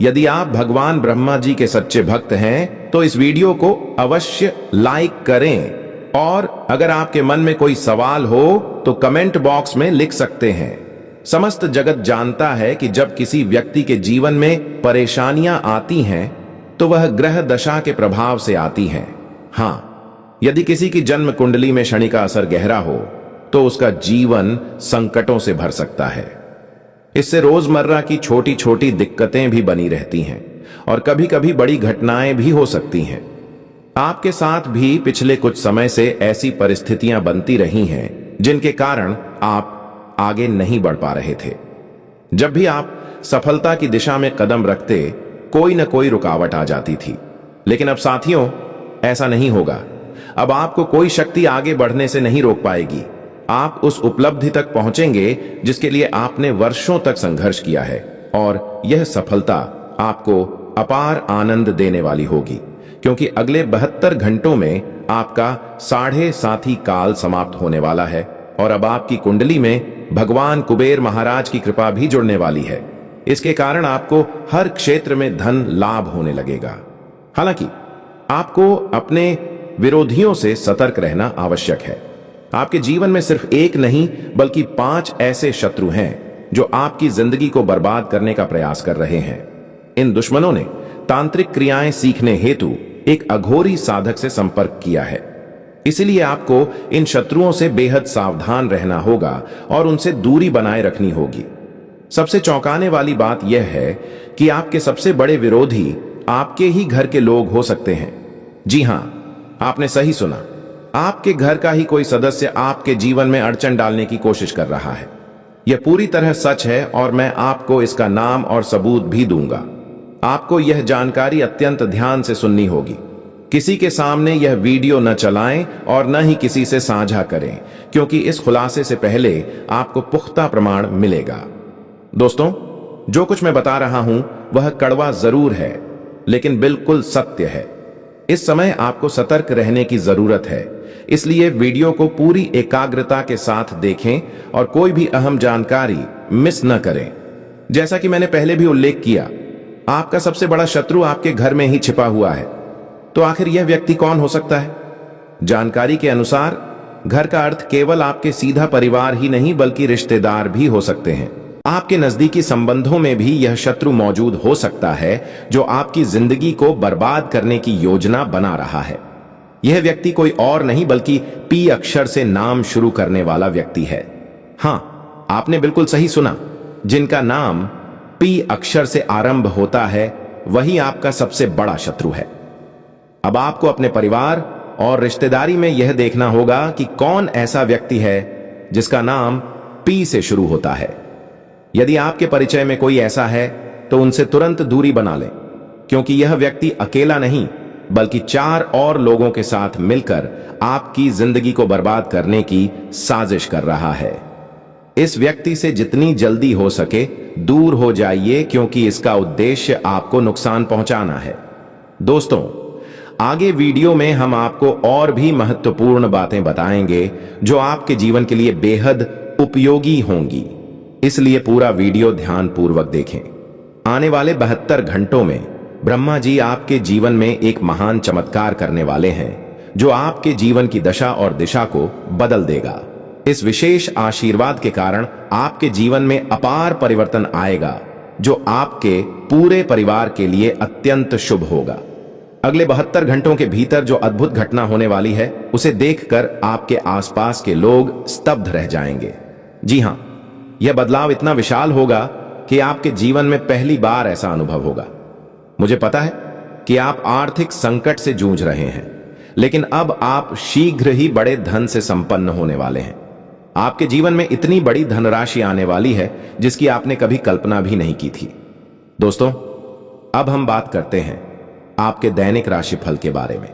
Speaker 1: यदि आप भगवान ब्रह्मा जी के सच्चे भक्त हैं तो इस वीडियो को अवश्य लाइक करें और अगर आपके मन में कोई सवाल हो तो कमेंट बॉक्स में लिख सकते हैं। समस्त जगत जानता है कि जब किसी व्यक्ति के जीवन में परेशानियां आती हैं तो वह ग्रह दशा के प्रभाव से आती हैं। हां, यदि किसी की जन्म कुंडली में शनि का असर गहरा हो तो उसका जीवन संकटों से भर सकता है। इससे रोजमर्रा की छोटी छोटी दिक्कतें भी बनी रहती हैं और कभी कभी बड़ी घटनाएं भी हो सकती हैं। आपके साथ भी पिछले कुछ समय से ऐसी परिस्थितियां बनती रही हैं जिनके कारण आप आगे नहीं बढ़ पा रहे थे। जब भी आप सफलता की दिशा में कदम रखते, कोई न कोई रुकावट आ जाती थी। लेकिन अब साथियों, ऐसा नहीं होगा। अब आपको कोई शक्ति आगे बढ़ने से नहीं रोक पाएगी। आप उस उपलब्धि तक पहुंचेंगे जिसके लिए आपने वर्षों तक संघर्ष किया है और यह सफलता आपको अपार आनंद देने वाली होगी, क्योंकि अगले 72 घंटों में आपका 7.5 काल समाप्त होने वाला है और अब आपकी कुंडली में भगवान कुबेर महाराज की कृपा भी जुड़ने वाली है। इसके कारण आपको हर क्षेत्र में धन लाभ होने लगेगा। हालांकि आपको अपने विरोधियों से सतर्क रहना आवश्यक है। आपके जीवन में सिर्फ एक नहीं बल्कि 5 ऐसे शत्रु हैं जो आपकी जिंदगी को बर्बाद करने का प्रयास कर रहे हैं। इन दुश्मनों ने तांत्रिक क्रियाएं सीखने हेतु एक अघोरी साधक से संपर्क किया है। इसलिए आपको इन शत्रुओं से बेहद सावधान रहना होगा और उनसे दूरी बनाए रखनी होगी। सबसे चौंकाने वाली बात यह है कि आपके सबसे बड़े विरोधी आपके ही घर के लोग हो सकते हैं। जी हां, आपने सही सुना। आपके घर का ही कोई सदस्य आपके जीवन में अड़चन डालने की कोशिश कर रहा है। यह पूरी तरह सच है और मैं आपको इसका नाम और सबूत भी दूंगा। आपको यह जानकारी अत्यंत ध्यान से सुननी होगी। किसी के सामने यह वीडियो न चलाएं और न ही किसी से साझा करें, क्योंकि इस खुलासे से पहले आपको पुख्ता प्रमाण मिलेगा। दोस्तों, जो कुछ मैं बता रहा हूं वह कड़वा जरूर है, लेकिन बिल्कुल सत्य है। इस समय आपको सतर्क रहने की जरूरत है, इसलिए वीडियो को पूरी एकाग्रता के साथ देखें और कोई भी अहम जानकारी मिस न करें। जैसा कि मैंने पहले भी उल्लेख किया, आपका सबसे बड़ा शत्रु आपके घर में ही छिपा हुआ है। तो आखिर यह व्यक्ति कौन हो सकता है? जानकारी के अनुसार घर का अर्थ केवल आपके सीधा परिवार ही नहीं बल्कि रिश्तेदार भी हो सकते हैं। आपके नजदीकी संबंधों में भी यह शत्रु मौजूद हो सकता है जो आपकी जिंदगी को बर्बाद करने की योजना बना रहा है। यह व्यक्ति कोई और नहीं बल्कि पी अक्षर से नाम शुरू करने वाला व्यक्ति है। हां, आपने बिल्कुल सही सुना। जिनका नाम पी अक्षर से आरंभ होता है वही आपका सबसे बड़ा शत्रु है। अब आपको अपने परिवार और रिश्तेदारी में यह देखना होगा कि कौन ऐसा व्यक्ति है जिसका नाम पी से शुरू होता है। यदि आपके परिचय में कोई ऐसा है तो उनसे तुरंत दूरी बना लें, क्योंकि यह व्यक्ति अकेला नहीं बल्कि 4 और लोगों के साथ मिलकर आपकी जिंदगी को बर्बाद करने की साजिश कर रहा है। इस व्यक्ति से जितनी जल्दी हो सके दूर हो जाइए, क्योंकि इसका उद्देश्य आपको नुकसान पहुंचाना है। दोस्तों, आगे वीडियो में हम आपको और भी महत्वपूर्ण बातें बताएंगे जो आपके जीवन के लिए बेहद उपयोगी होंगी, इसलिए पूरा वीडियो ध्यानपूर्वक देखें। आने वाले 72 घंटों में ब्रह्मा जी आपके जीवन में एक महान चमत्कार करने वाले हैं जो आपके जीवन की दशा और दिशा को बदल देगा। इस विशेष आशीर्वाद के कारण आपके जीवन में अपार परिवर्तन आएगा जो आपके पूरे परिवार के लिए अत्यंत शुभ होगा। अगले 72 घंटों के भीतर जो अद्भुत घटना होने वाली है उसे देखकर आपके आसपास के लोग स्तब्ध रह जाएंगे। जी हां, यह बदलाव इतना विशाल होगा कि आपके जीवन में पहली बार ऐसा अनुभव होगा। मुझे पता है कि आप आर्थिक संकट से जूझ रहे हैं, लेकिन अब आप शीघ्र ही बड़े धन से संपन्न होने वाले हैं। आपके जीवन में इतनी बड़ी धनराशि आने वाली है जिसकी आपने कभी कल्पना भी नहीं की थी। दोस्तों, अब हम बात करते हैं आपके दैनिक राशिफल के बारे में।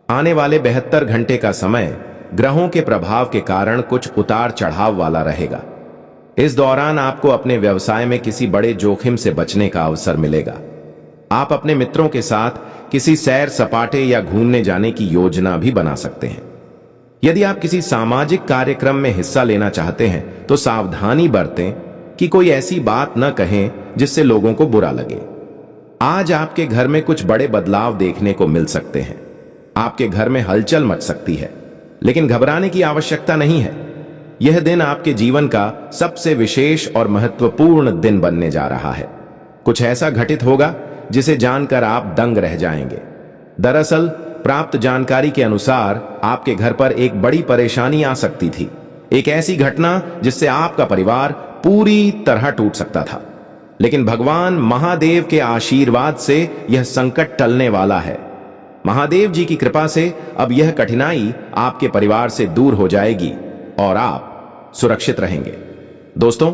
Speaker 1: आने वाले 72 घंटे का समय ग्रहों के प्रभाव के कारण कुछ उतार चढ़ाव वाला रहेगा। इस दौरान आपको अपने व्यवसाय में किसी बड़े जोखिम से बचने का अवसर मिलेगा। आप अपने मित्रों के साथ किसी सैर सपाटे या घूमने जाने की योजना भी बना सकते हैं। यदि आप किसी सामाजिक कार्यक्रम में हिस्सा लेना चाहते हैं तो सावधानी बरतें कि कोई ऐसी बात न कहें जिससे लोगों को बुरा लगे। आज आपके घर में कुछ बड़े बदलाव देखने को मिल सकते हैं। आपके घर में हलचल मच सकती है, लेकिन घबराने की आवश्यकता नहीं है। यह दिन आपके जीवन का सबसे विशेष और महत्वपूर्ण दिन बनने जा रहा है। कुछ ऐसा घटित होगा जिसे जानकर आप दंग रह जाएंगे। दरअसल प्राप्त जानकारी के अनुसार आपके घर पर एक बड़ी परेशानी आ सकती थी, एक ऐसी घटना जिससे आपका परिवार पूरी तरह टूट सकता था। लेकिन भगवान महादेव के आशीर्वाद से यह संकट टलने वाला है। महादेव जी की कृपा से अब यह कठिनाई आपके परिवार से दूर हो जाएगी और आप सुरक्षित रहेंगे। दोस्तों,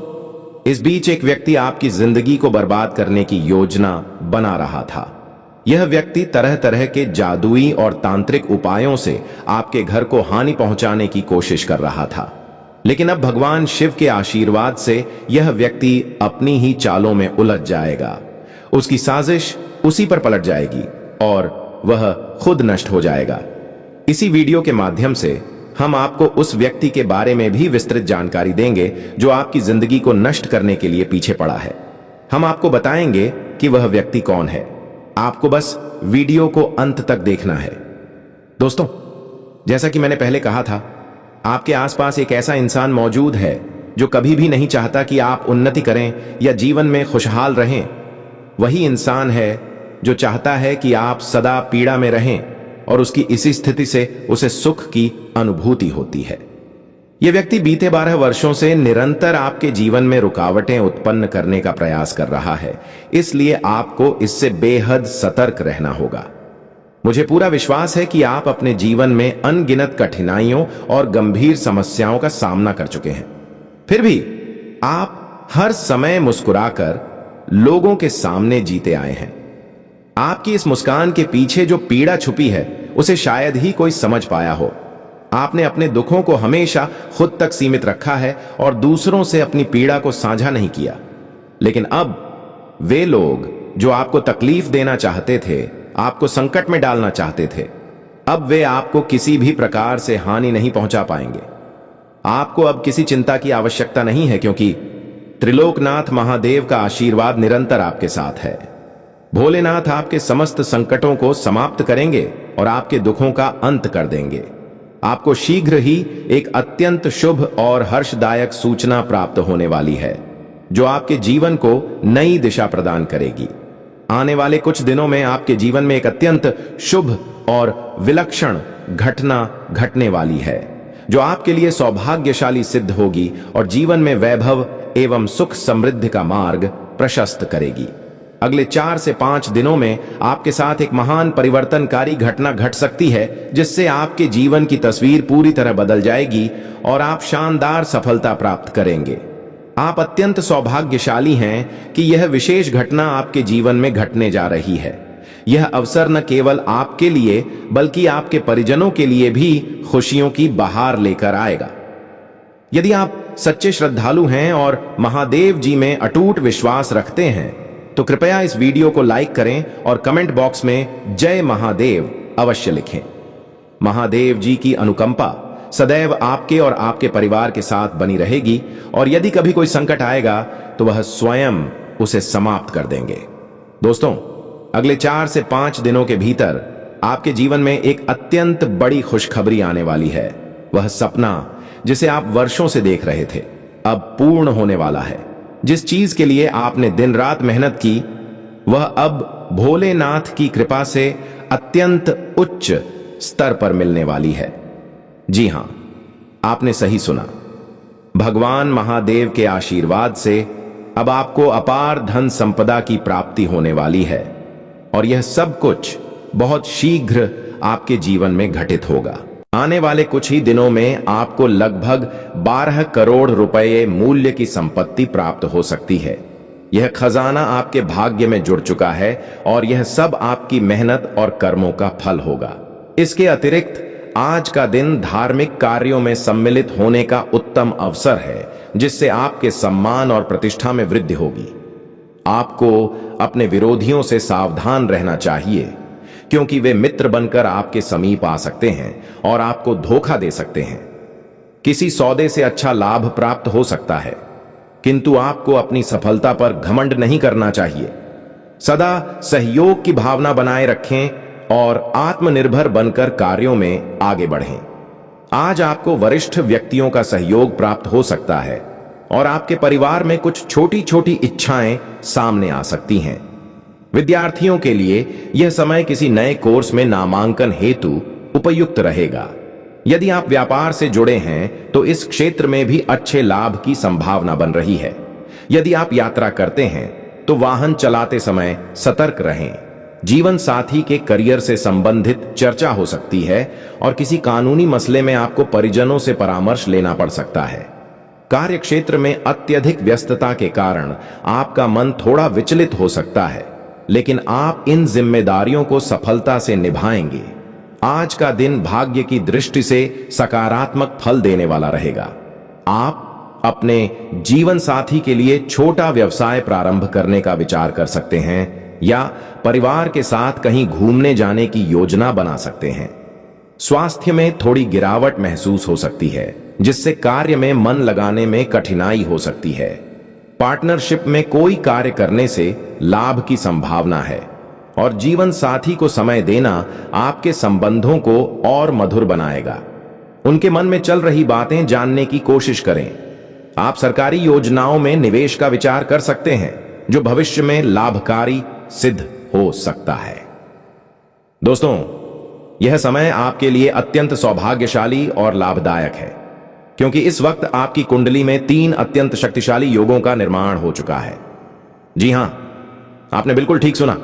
Speaker 1: इस बीच एक व्यक्ति आपकी जिंदगी को बर्बाद करने की योजना बना रहा था। यह व्यक्ति तरह तरह के जादुई और तांत्रिक उपायों से आपके घर को हानि पहुंचाने की कोशिश कर रहा था। लेकिन अब भगवान शिव के आशीर्वाद से यह व्यक्ति अपनी ही चालों में उलझ जाएगा। उसकी साजिश उसी पर पलट जाएगी और वह खुद नष्ट हो जाएगा। इसी वीडियो के माध्यम से हम आपको उस व्यक्ति के बारे में भी विस्तृत जानकारी देंगे जो आपकी जिंदगी को नष्ट करने के लिए पीछे पड़ा है। हम आपको बताएंगे कि वह व्यक्ति कौन है। आपको बस वीडियो को अंत तक देखना है। दोस्तों, जैसा कि मैंने पहले कहा था, आपके आसपास एक ऐसा इंसान मौजूद है जो कभी भी नहीं चाहता कि आप उन्नति करें या जीवन में खुशहाल रहें। वही इंसान है जो चाहता है कि आप सदा पीड़ा में रहें और उसकी इसी स्थिति से उसे सुख की अनुभूति होती है। यह व्यक्ति बीते 12 वर्षों से निरंतर आपके जीवन में रुकावटें उत्पन्न करने का प्रयास कर रहा है, इसलिए आपको इससे बेहद सतर्क रहना होगा। मुझे पूरा विश्वास है कि आप अपने जीवन में अनगिनत कठिनाइयों और गंभीर समस्याओं का सामना कर चुके हैं। फिर भी आप हर समय मुस्कुराकर लोगों के सामने जीते आए हैं। आपकी इस मुस्कान के पीछे जो पीड़ा छुपी है उसे शायद ही कोई समझ पाया हो। आपने अपने दुखों को हमेशा खुद तक सीमित रखा है और दूसरों से अपनी पीड़ा को साझा नहीं किया। लेकिन अब वे लोग जो आपको तकलीफ देना चाहते थे, आपको संकट में डालना चाहते थे, अब वे आपको किसी भी प्रकार से हानि नहीं पहुंचा पाएंगे। आपको अब किसी चिंता की आवश्यकता नहीं है, क्योंकि त्रिलोकनाथ महादेव का आशीर्वाद निरंतर आपके साथ है। भोलेनाथ आपके समस्त संकटों को समाप्त करेंगे और आपके दुखों का अंत कर देंगे। आपको शीघ्र ही एक अत्यंत शुभ और हर्षदायक सूचना प्राप्त होने वाली है, जो आपके जीवन को नई दिशा प्रदान करेगी। आने वाले कुछ दिनों में आपके जीवन में एक अत्यंत शुभ और विलक्षण घटना घटने वाली है, जो आपके लिए सौभाग्यशाली सिद्ध होगी और जीवन में वैभव एवं सुख समृद्धि का मार्ग प्रशस्त करेगी। अगले 4 से 5 दिनों में आपके साथ एक महान परिवर्तनकारी घटना घट सकती है, जिससे आपके जीवन की तस्वीर पूरी तरह बदल जाएगी और आप शानदार सफलता प्राप्त करेंगे। आप अत्यंत सौभाग्यशाली हैं कि यह विशेष घटना आपके जीवन में घटने जा रही है। यह अवसर न केवल आपके लिए बल्कि आपके परिजनों के लिए भी खुशियों की बहार लेकर आएगा। यदि आप सच्चे श्रद्धालु हैं और महादेव जी में अटूट विश्वास रखते हैं, तो कृपया इस वीडियो को लाइक करें और कमेंट बॉक्स में जय महादेव अवश्य लिखें। महादेव जी की अनुकंपा सदैव आपके और आपके परिवार के साथ बनी रहेगी और यदि कभी कोई संकट आएगा तो वह स्वयं उसे समाप्त कर देंगे। दोस्तों, अगले 4 से 5 दिनों के भीतर आपके जीवन में एक अत्यंत बड़ी खुशखबरी आने वाली है। वह सपना जिसे आप वर्षों से देख रहे थे, अब पूर्ण होने वाला है। जिस चीज के लिए आपने दिन रात मेहनत की, वह अब भोलेनाथ की कृपा से अत्यंत उच्च स्तर पर मिलने वाली है। जी हां, आपने सही सुना। भगवान महादेव के आशीर्वाद से अब आपको अपार धन संपदा की प्राप्ति होने वाली है और यह सब कुछ बहुत शीघ्र आपके जीवन में घटित होगा। आने वाले कुछ ही दिनों में आपको लगभग 12 करोड़ रुपए मूल्य की संपत्ति प्राप्त हो सकती है। यह खजाना आपके भाग्य में जुड़ चुका है और यह सब आपकी मेहनत और कर्मों का फल होगा। इसके अतिरिक्त आज का दिन धार्मिक कार्यों में सम्मिलित होने का उत्तम अवसर है, जिससे आपके सम्मान और प्रतिष्ठा में वृद्धि होगी। आपको अपने विरोधियों से सावधान रहना चाहिए, क्योंकि वे मित्र बनकर आपके समीप आ सकते हैं और आपको धोखा दे सकते हैं। किसी सौदे से अच्छा लाभ प्राप्त हो सकता है, किंतु आपको अपनी सफलता पर घमंड नहीं करना चाहिए। सदा सहयोग की भावना बनाए रखें और आत्मनिर्भर बनकर कार्यों में आगे बढ़ें। आज आपको वरिष्ठ व्यक्तियों का सहयोग प्राप्त हो सकता है और आपके परिवार में कुछ छोटी छोटी इच्छाएं सामने आ सकती हैं। विद्यार्थियों के लिए यह समय किसी नए कोर्स में नामांकन हेतु उपयुक्त रहेगा। यदि आप व्यापार से जुड़े हैं तो इस क्षेत्र में भी अच्छे लाभ की संभावना बन रही है। यदि आप यात्रा करते हैं तो वाहन चलाते समय सतर्क रहें। जीवन साथी के करियर से संबंधित चर्चा हो सकती है और किसी कानूनी मसले में आपको परिजनों से परामर्श लेना पड़ सकता है। कार्य क्षेत्र में अत्यधिक व्यस्तता के कारण आपका मन थोड़ा विचलित हो सकता है, लेकिन आप इन जिम्मेदारियों को सफलता से निभाएंगे। आज का दिन भाग्य की दृष्टि से सकारात्मक फल देने वाला रहेगा। आप अपने जीवन साथी के लिए छोटा व्यवसाय प्रारंभ करने का विचार कर सकते हैं या परिवार के साथ कहीं घूमने जाने की योजना बना सकते हैं। स्वास्थ्य में थोड़ी गिरावट महसूस हो सकती है, जिससे कार्य में मन लगाने में कठिनाई हो सकती है। पार्टनरशिप में कोई कार्य करने से लाभ की संभावना है और जीवन साथी को समय देना आपके संबंधों को और मधुर बनाएगा। उनके मन में चल रही बातें जानने की कोशिश करें। आप सरकारी योजनाओं में निवेश का विचार कर सकते हैं, जो भविष्य में लाभकारी सिद्ध हो सकता है। दोस्तों, यह समय आपके लिए अत्यंत सौभाग्यशाली और लाभदायक है, क्योंकि इस वक्त आपकी कुंडली में 3 अत्यंत शक्तिशाली योगों का निर्माण हो चुका है। जी हां, आपने बिल्कुल ठीक सुना।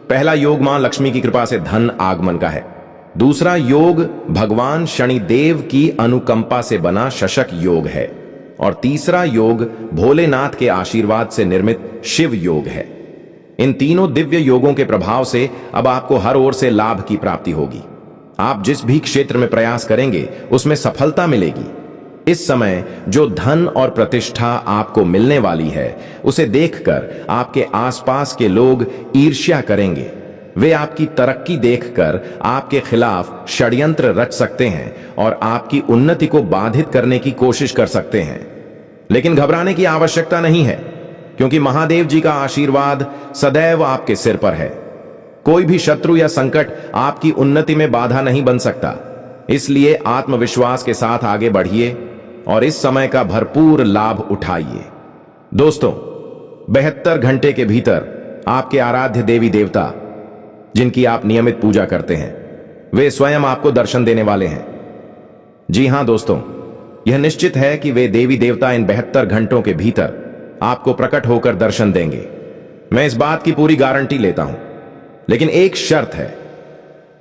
Speaker 1: पहला योग मां लक्ष्मी की कृपा से धन आगमन का है। दूसरा योग भगवान शनिदेव की अनुकंपा से बना शशक योग है और तीसरा योग भोलेनाथ के आशीर्वाद से निर्मित शिव योग है। इन तीनों दिव्य योगों के प्रभाव से अब आपको हर ओर से लाभ की प्राप्ति होगी। आप जिस भी क्षेत्र में प्रयास करेंगे उसमें सफलता मिलेगी। इस समय जो धन और प्रतिष्ठा आपको मिलने वाली है, उसे देखकर आपके आसपास के लोग ईर्ष्या करेंगे। वे आपकी तरक्की देखकर आपके खिलाफ षड्यंत्र रच सकते हैं और आपकी उन्नति को बाधित करने की कोशिश कर सकते हैं। लेकिन घबराने की आवश्यकता नहीं है, क्योंकि महादेव जी का आशीर्वाद सदैव आपके सिर पर है। कोई भी शत्रु या संकट आपकी उन्नति में बाधा नहीं बन सकता। इसलिए आत्मविश्वास के साथ आगे बढ़िए और इस समय का भरपूर लाभ उठाइए। दोस्तों, 72 घंटे के भीतर आपके आराध्य देवी देवता, जिनकी आप नियमित पूजा करते हैं, वे स्वयं आपको दर्शन देने वाले हैं। जी हां दोस्तों, यह निश्चित है कि वे देवी देवता इन 72 घंटों के भीतर आपको प्रकट होकर दर्शन देंगे। मैं इस बात की पूरी गारंटी लेता हूं, लेकिन एक शर्त है।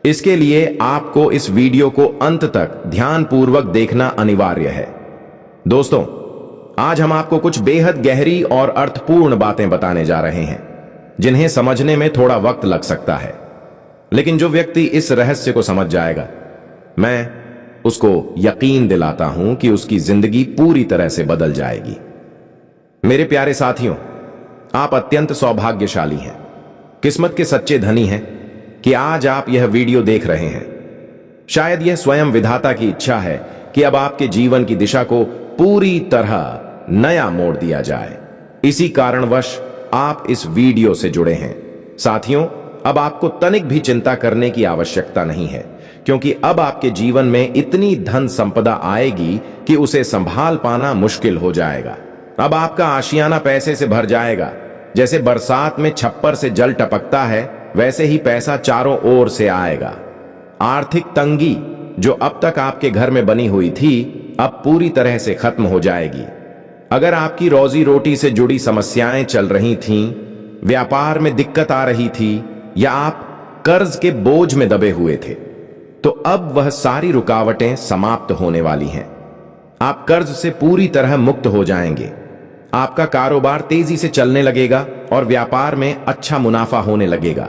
Speaker 1: इसके लिए आपको इस वीडियो को अंत तक ध्यानपूर्वक देखना अनिवार्य है। दोस्तों, आज हम आपको कुछ बेहद गहरी और अर्थपूर्ण बातें बताने जा रहे हैं, जिन्हें समझने में थोड़ा वक्त लग सकता है। लेकिन जो व्यक्ति इस रहस्य को समझ जाएगा, मैं उसको यकीन दिलाता हूं कि उसकी जिंदगी पूरी तरह से बदल जाएगी। मेरे प्यारे साथियों, आप अत्यंत सौभाग्यशाली हैं, किस्मत के सच्चे धनी हैं कि आज आप यह वीडियो देख रहे हैं। शायद यह स्वयं विधाता की इच्छा है कि अब आपके जीवन की दिशा को पूरी तरह नया मोड़ दिया जाए। इसी कारणवश आप इस वीडियो से जुड़े हैं। साथियों, अब आपको तनिक भी चिंता करने की आवश्यकता नहीं है, क्योंकि अब आपके जीवन में इतनी धन संपदा आएगी कि उसे संभाल पाना मुश्किल हो जाएगा। अब आपका आशियाना पैसे से भर जाएगा। जैसे बरसात में छप्पर से जल टपकता है, वैसे ही पैसा चारों ओर से आएगा। आर्थिक तंगी जो अब तक आपके घर में बनी हुई थी, अब पूरी तरह से खत्म हो जाएगी। अगर आपकी रोजी रोटी से जुड़ी समस्याएं चल रही थीं, व्यापार में दिक्कत आ रही थी या आप कर्ज के बोझ में दबे हुए थे, तो अब वह सारी रुकावटें समाप्त होने वाली हैं। आप कर्ज से पूरी तरह मुक्त हो जाएंगे। आपका कारोबार तेजी से चलने लगेगा और व्यापार में अच्छा मुनाफा होने लगेगा।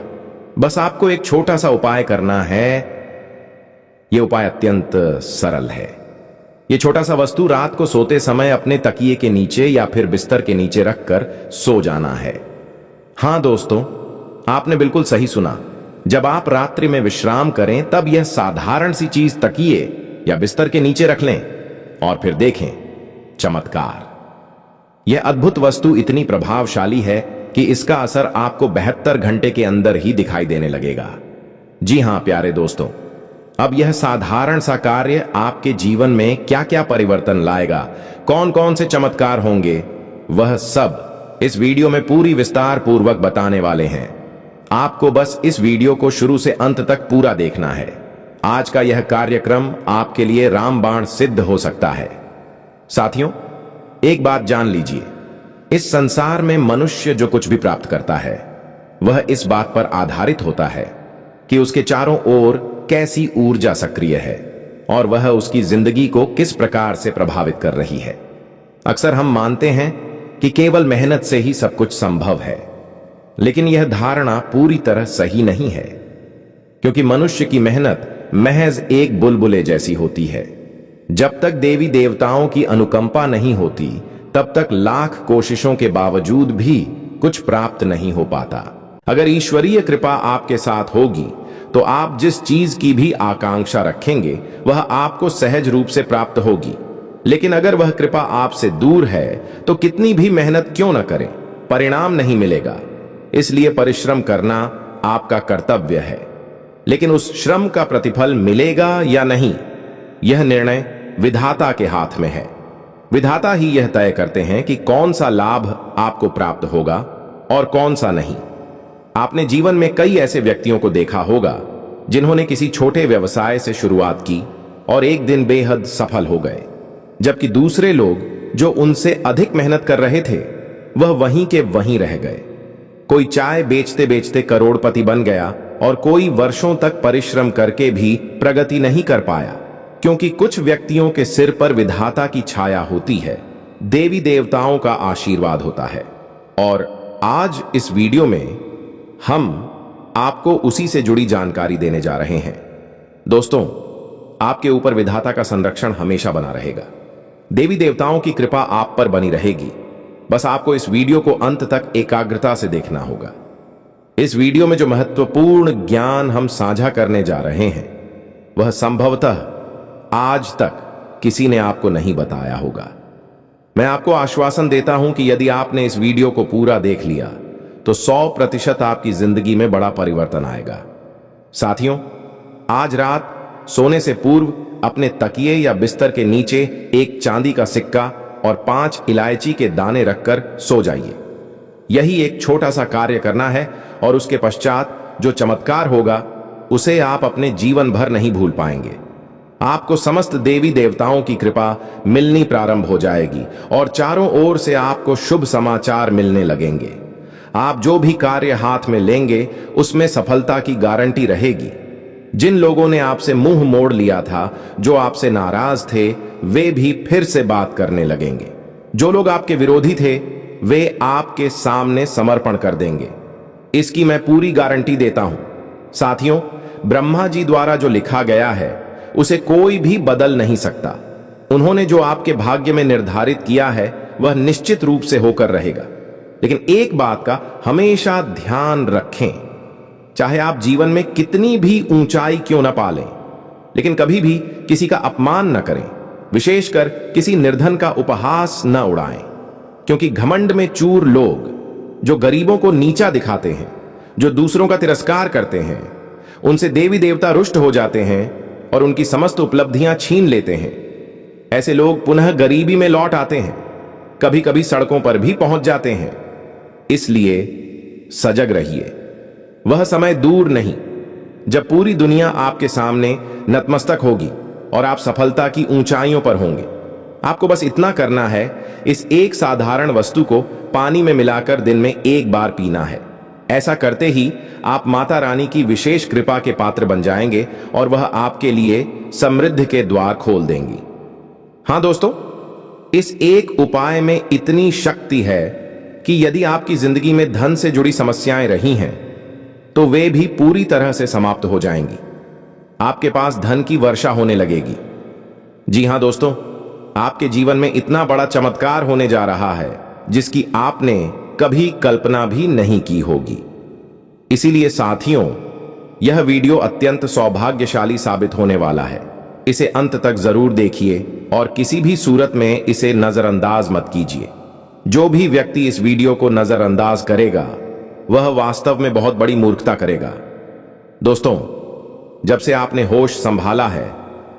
Speaker 1: बस आपको एक छोटा सा उपाय करना है। यह उपाय अत्यंत सरल है। यह छोटा सा वस्तु रात को सोते समय अपने तकिए के नीचे या फिर बिस्तर के नीचे रखकर सो जाना है। हां दोस्तों, आपने बिल्कुल सही सुना। जब आप रात्रि में विश्राम करें, तब यह साधारण सी चीज तकिए या बिस्तर के नीचे रख लें और फिर देखें चमत्कार। यह अद्भुत वस्तु इतनी प्रभावशाली है कि इसका असर आपको 72 घंटे के अंदर ही दिखाई देने लगेगा। जी हां प्यारे दोस्तों, अब यह साधारण सा कार्य आपके जीवन में क्या क्या परिवर्तन लाएगा, कौन कौन से चमत्कार होंगे, वह सब इस वीडियो में पूरी विस्तार पूर्वक बताने वाले हैं। आपको बस इस वीडियो को शुरू से अंत तक पूरा देखना है। आज का यह कार्यक्रम आपके लिए रामबाण सिद्ध हो सकता है। साथियों, एक बात जान लीजिए, इस संसार में मनुष्य जो कुछ भी प्राप्त करता है, वह इस बात पर आधारित होता है कि उसके चारों ओर कैसी ऊर्जा सक्रिय है और वह उसकी जिंदगी को किस प्रकार से प्रभावित कर रही है। अक्सर हम मानते हैं कि केवल मेहनत से ही सब कुछ संभव है, लेकिन यह धारणा पूरी तरह सही नहीं है, क्योंकि मनुष्य की मेहनत महज एक बुलबुले जैसी होती है। जब तक देवी देवताओं की अनुकंपा नहीं होती, तब तक लाख कोशिशों के बावजूद भी कुछ प्राप्त नहीं हो पाता। अगर ईश्वरीय कृपा आपके साथ होगी, तो आप जिस चीज की भी आकांक्षा रखेंगे वह आपको सहज रूप से प्राप्त होगी। लेकिन अगर वह कृपा आपसे दूर है तो कितनी भी मेहनत क्यों न करें, परिणाम नहीं मिलेगा। इसलिए परिश्रम करना आपका कर्तव्य है, लेकिन उस श्रम का प्रतिफल मिलेगा या नहीं, यह निर्णय विधाता के हाथ में है। विधाता ही यह तय करते हैं कि कौन सा लाभ आपको प्राप्त होगा और कौन सा नहीं। आपने जीवन में कई ऐसे व्यक्तियों को देखा होगा जिन्होंने किसी छोटे व्यवसाय से शुरुआत की और एक दिन बेहद सफल हो गए, जबकि दूसरे लोग जो उनसे अधिक मेहनत कर रहे थे वह वहीं के वहीं रह गए। कोई चाय बेचते बेचते करोड़पति बन गया और कोई वर्षों तक परिश्रम करके भी प्रगति नहीं कर पाया, क्योंकि कुछ व्यक्तियों के सिर पर विधाता की छाया होती है, देवी देवताओं का आशीर्वाद होता है। और आज इस वीडियो में हम आपको उसी से जुड़ी जानकारी देने जा रहे हैं। दोस्तों, आपके ऊपर विधाता का संरक्षण हमेशा बना रहेगा। देवी देवताओं की कृपा आप पर बनी रहेगी। बस आपको इस वीडियो को अंत तक एकाग्रता से देखना होगा। इस वीडियो में जो महत्वपूर्ण ज्ञान हम साझा करने जा रहे हैं वह संभवतः आज तक किसी ने आपको नहीं बताया होगा। मैं आपको आश्वासन देता हूं कि यदि आपने इस वीडियो को पूरा देख लिया तो 100% आपकी जिंदगी में बड़ा परिवर्तन आएगा। साथियों, आज रात सोने से पूर्व अपने तकिए या बिस्तर के नीचे एक चांदी का सिक्का और 5 इलायची के दाने रखकर सो जाइए। यही एक छोटा सा कार्य करना है और उसके पश्चात जो चमत्कार होगा उसे आप अपने जीवन भर नहीं भूल पाएंगे। आपको समस्त देवी देवताओं की कृपा मिलनी प्रारंभ हो जाएगी और चारों ओर से आपको शुभ समाचार मिलने लगेंगे। आप जो भी कार्य हाथ में लेंगे उसमें सफलता की गारंटी रहेगी। जिन लोगों ने आपसे मुंह मोड़ लिया था, जो आपसे नाराज थे, वे भी फिर से बात करने लगेंगे। जो लोग आपके विरोधी थे वे आपके सामने समर्पण कर देंगे। इसकी मैं पूरी गारंटी देता हूं। साथियों, ब्रह्मा जी द्वारा जो लिखा गया है उसे कोई भी बदल नहीं सकता। उन्होंने जो आपके भाग्य में निर्धारित किया है वह निश्चित रूप से होकर रहेगा। लेकिन एक बात का हमेशा ध्यान रखें, चाहे आप जीवन में कितनी भी ऊंचाई क्यों न पालें, लेकिन कभी भी किसी का अपमान न करें, विशेषकर किसी निर्धन का उपहास न उड़ाएं। क्योंकि घमंड में चूर लोग जो गरीबों को नीचा दिखाते हैं, जो दूसरों का तिरस्कार करते हैं, उनसे देवी देवता रुष्ट हो जाते हैं और उनकी समस्त उपलब्धियां छीन लेते हैं। ऐसे लोग पुनः गरीबी में लौट आते हैं, कभी कभी सड़कों पर भी पहुंच जाते हैं। इसलिए सजग रहिए। वह समय दूर नहीं जब पूरी दुनिया आपके सामने नतमस्तक होगी और आप सफलता की ऊंचाइयों पर होंगे। आपको बस इतना करना है, इस एक साधारण वस्तु को पानी में मिलाकर दिन में एक बार पीना है। ऐसा करते ही आप माता रानी की विशेष कृपा के पात्र बन जाएंगे और वह आपके लिए समृद्धि के द्वार खोल देंगी। हां दोस्तों, इस एक उपाय में इतनी शक्ति है कि यदि आपकी जिंदगी में धन से जुड़ी समस्याएं रही हैं तो वे भी पूरी तरह से समाप्त हो जाएंगी। आपके पास धन की वर्षा होने लगेगी। जी हां दोस्तों, आपके जीवन में इतना बड़ा चमत्कार होने जा रहा है जिसकी आपने कभी कल्पना भी नहीं की होगी। इसीलिए साथियों, यह वीडियो अत्यंत सौभाग्यशाली साबित होने वाला है। इसे अंत तक जरूर देखिए और किसी भी सूरत में इसे नजरअंदाज मत कीजिए। जो भी व्यक्ति इस वीडियो को नजरअंदाज करेगा वह वास्तव में बहुत बड़ी मूर्खता करेगा। दोस्तों, जब से आपने होश संभाला है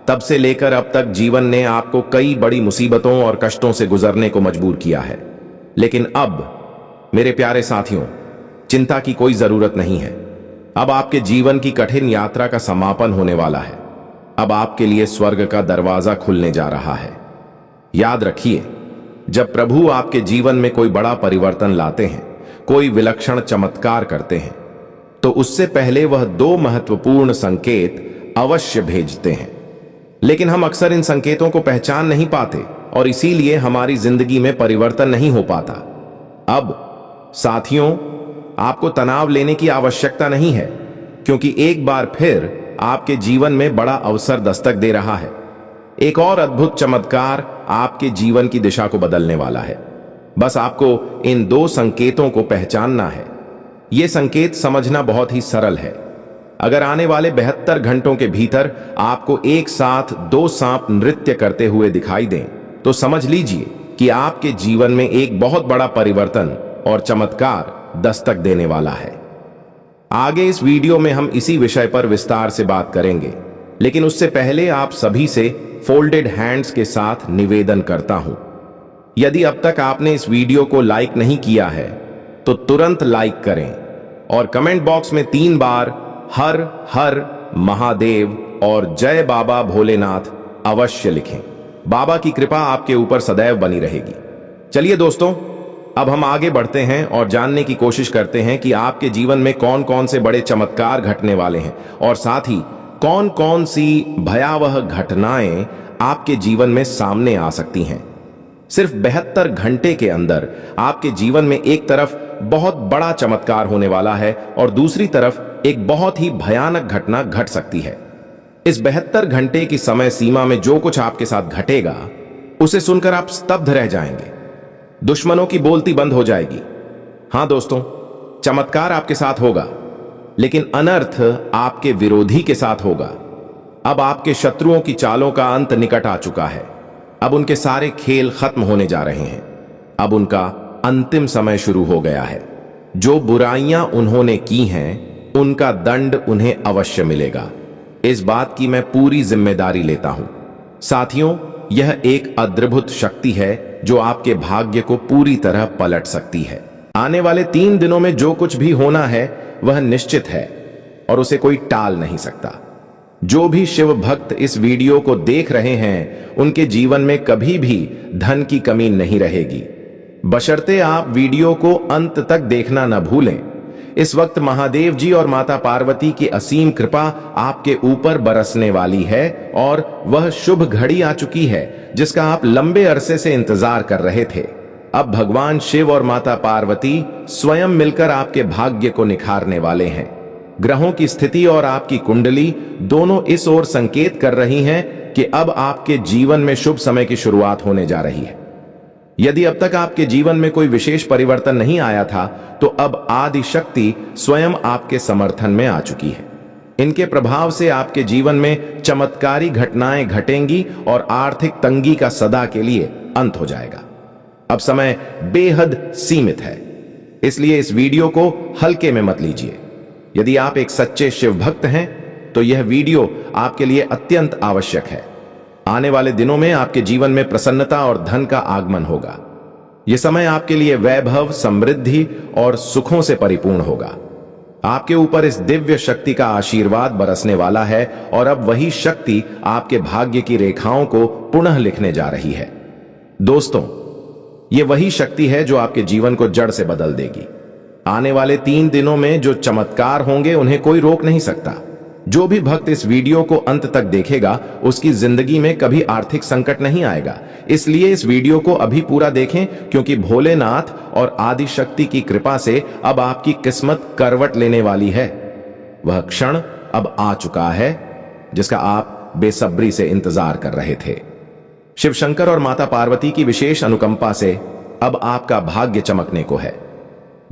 Speaker 1: तब से लेकर अब तक जीवन ने आपको कई बड़ी मुसीबतों और कष्टों से गुजरने को मजबूर किया है। लेकिन अब मेरे प्यारे साथियों, चिंता की कोई जरूरत नहीं है। अब आपके जीवन की कठिन यात्रा का समापन होने वाला है। अब आपके लिए स्वर्ग का दरवाजा खुलने जा रहा है। याद रखिए, जब प्रभु आपके जीवन में कोई बड़ा परिवर्तन लाते हैं, कोई विलक्षण चमत्कार करते हैं, तो उससे पहले वह 2 महत्वपूर्ण संकेत अवश्य भेजते हैं। लेकिन हम अक्सर इन संकेतों को पहचान नहीं पाते और इसीलिए हमारी जिंदगी में परिवर्तन नहीं हो पाता। अब साथियों, आपको तनाव लेने की आवश्यकता नहीं है, क्योंकि एक बार फिर आपके जीवन में बड़ा अवसर दस्तक दे रहा है। एक और अद्भुत चमत्कार आपके जीवन की दिशा को बदलने वाला है। बस आपको इन 2 संकेतों को पहचानना है। ये संकेत समझना बहुत ही सरल है। अगर आने वाले 72 घंटों के भीतर आपको एक साथ 2 सांप नृत्य करते हुए दिखाई दें, तो समझ लीजिए कि आपके जीवन में एक बहुत बड़ा परिवर्तन और चमत्कार दस्तक देने वाला है। आगे इस वीडियो में हम इसी विषय पर विस्तार से बात करेंगे, लेकिन उससे पहले आप सभी से फोल्डेड हैंड्स के साथ निवेदन करता हूं, यदि अब तक आपने इस वीडियो को लाइक नहीं किया है तो तुरंत लाइक करें और कमेंट बॉक्स में 3 बार हर हर महादेव और जय बाबा भोलेनाथ अवश्य लिखें। बाबा की कृपा आपके ऊपर सदैव बनी रहेगी। चलिए दोस्तों, अब हम आगे बढ़ते हैं और जानने की कोशिश करते हैं कि आपके जीवन में कौन कौन से बड़े चमत्कार घटने वाले हैं और साथ ही कौन कौन सी भयावह घटनाएं आपके जीवन में सामने आ सकती हैं। सिर्फ 72 घंटे के अंदर आपके जीवन में एक तरफ बहुत बड़ा चमत्कार होने वाला है और दूसरी तरफ एक बहुत ही भयानक घटना घट सकती है। इस 72 घंटे की समय सीमा में जो कुछ आपके साथ घटेगा उसे सुनकर आप स्तब्ध रह जाएंगे। दुश्मनों की बोलती बंद हो जाएगी। हां दोस्तों, चमत्कार आपके साथ होगा, लेकिन अनर्थ आपके विरोधी के साथ होगा। अब आपके शत्रुओं की चालों का अंत निकट आ चुका है। अब उनके सारे खेल खत्म होने जा रहे हैं। अब उनका अंतिम समय शुरू हो गया है। जो बुराइयां उन्होंने की हैं, उनका दंड उन्हें अवश्य मिलेगा। इस बात की मैं पूरी जिम्मेदारी लेता हूं। साथियों, यह एक अद्भुत शक्ति है जो आपके भाग्य को पूरी तरह पलट सकती है। आने वाले 3 दिनों में जो कुछ भी होना है वह निश्चित है और उसे कोई टाल नहीं सकता। जो भी शिव भक्त इस वीडियो को देख रहे हैं, उनके जीवन में कभी भी धन की कमी नहीं रहेगी, बशर्ते आप वीडियो को अंत तक देखना न भूलें। इस वक्त महादेव जी और माता पार्वती की असीम कृपा आपके ऊपर बरसने वाली है और वह शुभ घड़ी आ चुकी है जिसका आप लंबे अरसे से इंतजार कर रहे थे। अब भगवान शिव और माता पार्वती स्वयं मिलकर आपके भाग्य को निखारने वाले हैं। ग्रहों की स्थिति और आपकी कुंडली दोनों इस ओर संकेत कर रही हैं कि अब आपके जीवन में शुभ समय की शुरुआत होने जा रही है। यदि अब तक आपके जीवन में कोई विशेष परिवर्तन नहीं आया था, तो अब आदि शक्ति स्वयं आपके समर्थन में आ चुकी है। इनके प्रभाव से आपके जीवन में चमत्कारी घटनाएं घटेंगी और आर्थिक तंगी का सदा के लिए अंत हो जाएगा। अब समय बेहद सीमित है, इसलिए इस वीडियो को हल्के में मत लीजिए। यदि आप एक सच्चे शिव भक्त हैं, तो यह वीडियो आपके लिए अत्यंत आवश्यक है। आने वाले दिनों में आपके जीवन में प्रसन्नता और धन का आगमन होगा। यह समय आपके लिए वैभव, समृद्धि और सुखों से परिपूर्ण होगा। आपके ऊपर इस दिव्य शक्ति का आशीर्वाद बरसने वाला है और अब वही शक्ति आपके भाग्य की रेखाओं को पुनः लिखने जा रही है। दोस्तों, यह वही शक्ति है जो आपके जीवन को जड़ से बदल देगी। आने वाले 3 दिनों में जो चमत्कार होंगे उन्हें कोई रोक नहीं सकता। जो भी भक्त इस वीडियो को अंत तक देखेगा, उसकी जिंदगी में कभी आर्थिक संकट नहीं आएगा। इसलिए इस वीडियो को अभी पूरा देखें, क्योंकि भोलेनाथ और आदि शक्ति की कृपा से अब आपकी किस्मत करवट लेने वाली है। वह क्षण अब आ चुका है जिसका आप बेसब्री से इंतजार कर रहे थे। शिव शंकर और माता पार्वती की विशेष अनुकंपा से अब आपका भाग्य चमकने को है।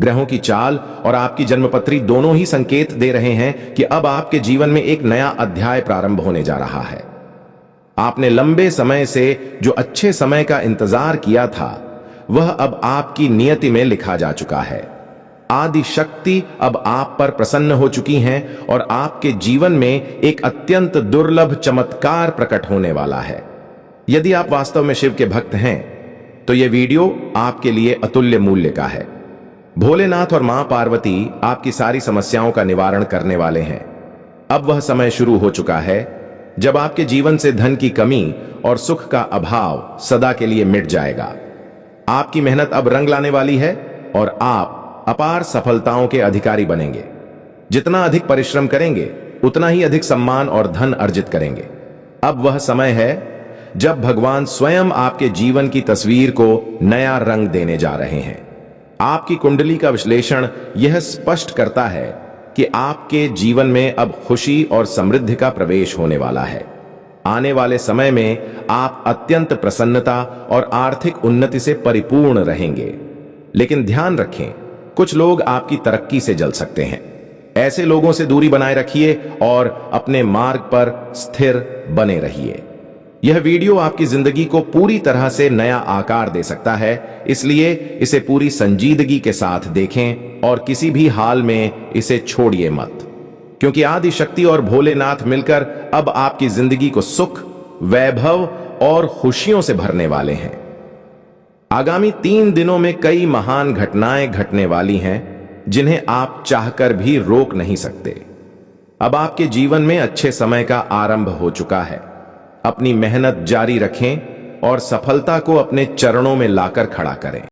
Speaker 1: ग्रहों की चाल और आपकी जन्मपत्री दोनों ही संकेत दे रहे हैं कि अब आपके जीवन में एक नया अध्याय प्रारंभ होने जा रहा है। आपने लंबे समय से जो अच्छे समय का इंतजार किया था, वह अब आपकी नियति में लिखा जा चुका है। आदि शक्ति अब आप पर प्रसन्न हो चुकी हैं और आपके जीवन में एक अत्यंत दुर्लभ चमत्कार प्रकट होने वाला है। यदि आप वास्तव में शिव के भक्त हैं, तो यह वीडियो आपके लिए अतुल्य मूल्य का है। भोलेनाथ और मां पार्वती आपकी सारी समस्याओं का निवारण करने वाले हैं। अब वह समय शुरू हो चुका है जब आपके जीवन से धन की कमी और सुख का अभाव सदा के लिए मिट जाएगा। आपकी मेहनत अब रंग लाने वाली है और आप अपार सफलताओं के अधिकारी बनेंगे। जितना अधिक परिश्रम करेंगे, उतना ही अधिक सम्मान और धन अर्जित करेंगे। अब वह समय है जब भगवान स्वयं आपके जीवन की तस्वीर को नया रंग देने जा रहे हैं। आपकी कुंडली का विश्लेषण यह स्पष्ट करता है कि आपके जीवन में अब खुशी और समृद्धि का प्रवेश होने वाला है। आने वाले समय में आप अत्यंत प्रसन्नता और आर्थिक उन्नति से परिपूर्ण रहेंगे। लेकिन ध्यान रखें, कुछ लोग आपकी तरक्की से जल सकते हैं। ऐसे लोगों से दूरी बनाए रखिए और अपने मार्ग पर स्थिर बने रहिए। यह वीडियो आपकी जिंदगी को पूरी तरह से नया आकार दे सकता है, इसलिए इसे पूरी संजीदगी के साथ देखें और किसी भी हाल में इसे छोड़िए मत, क्योंकि आदि शक्ति और भोलेनाथ मिलकर अब आपकी जिंदगी को सुख, वैभव और खुशियों से भरने वाले हैं। आगामी 3 दिनों में कई महान घटनाएं घटने वाली हैं, जिन्हें आप चाहकर भी रोक नहीं सकते। अब आपके जीवन में अच्छे समय का आरंभ हो चुका है। अपनी मेहनत जारी रखें और सफलता को अपने चरणों में लाकर खड़ा करें।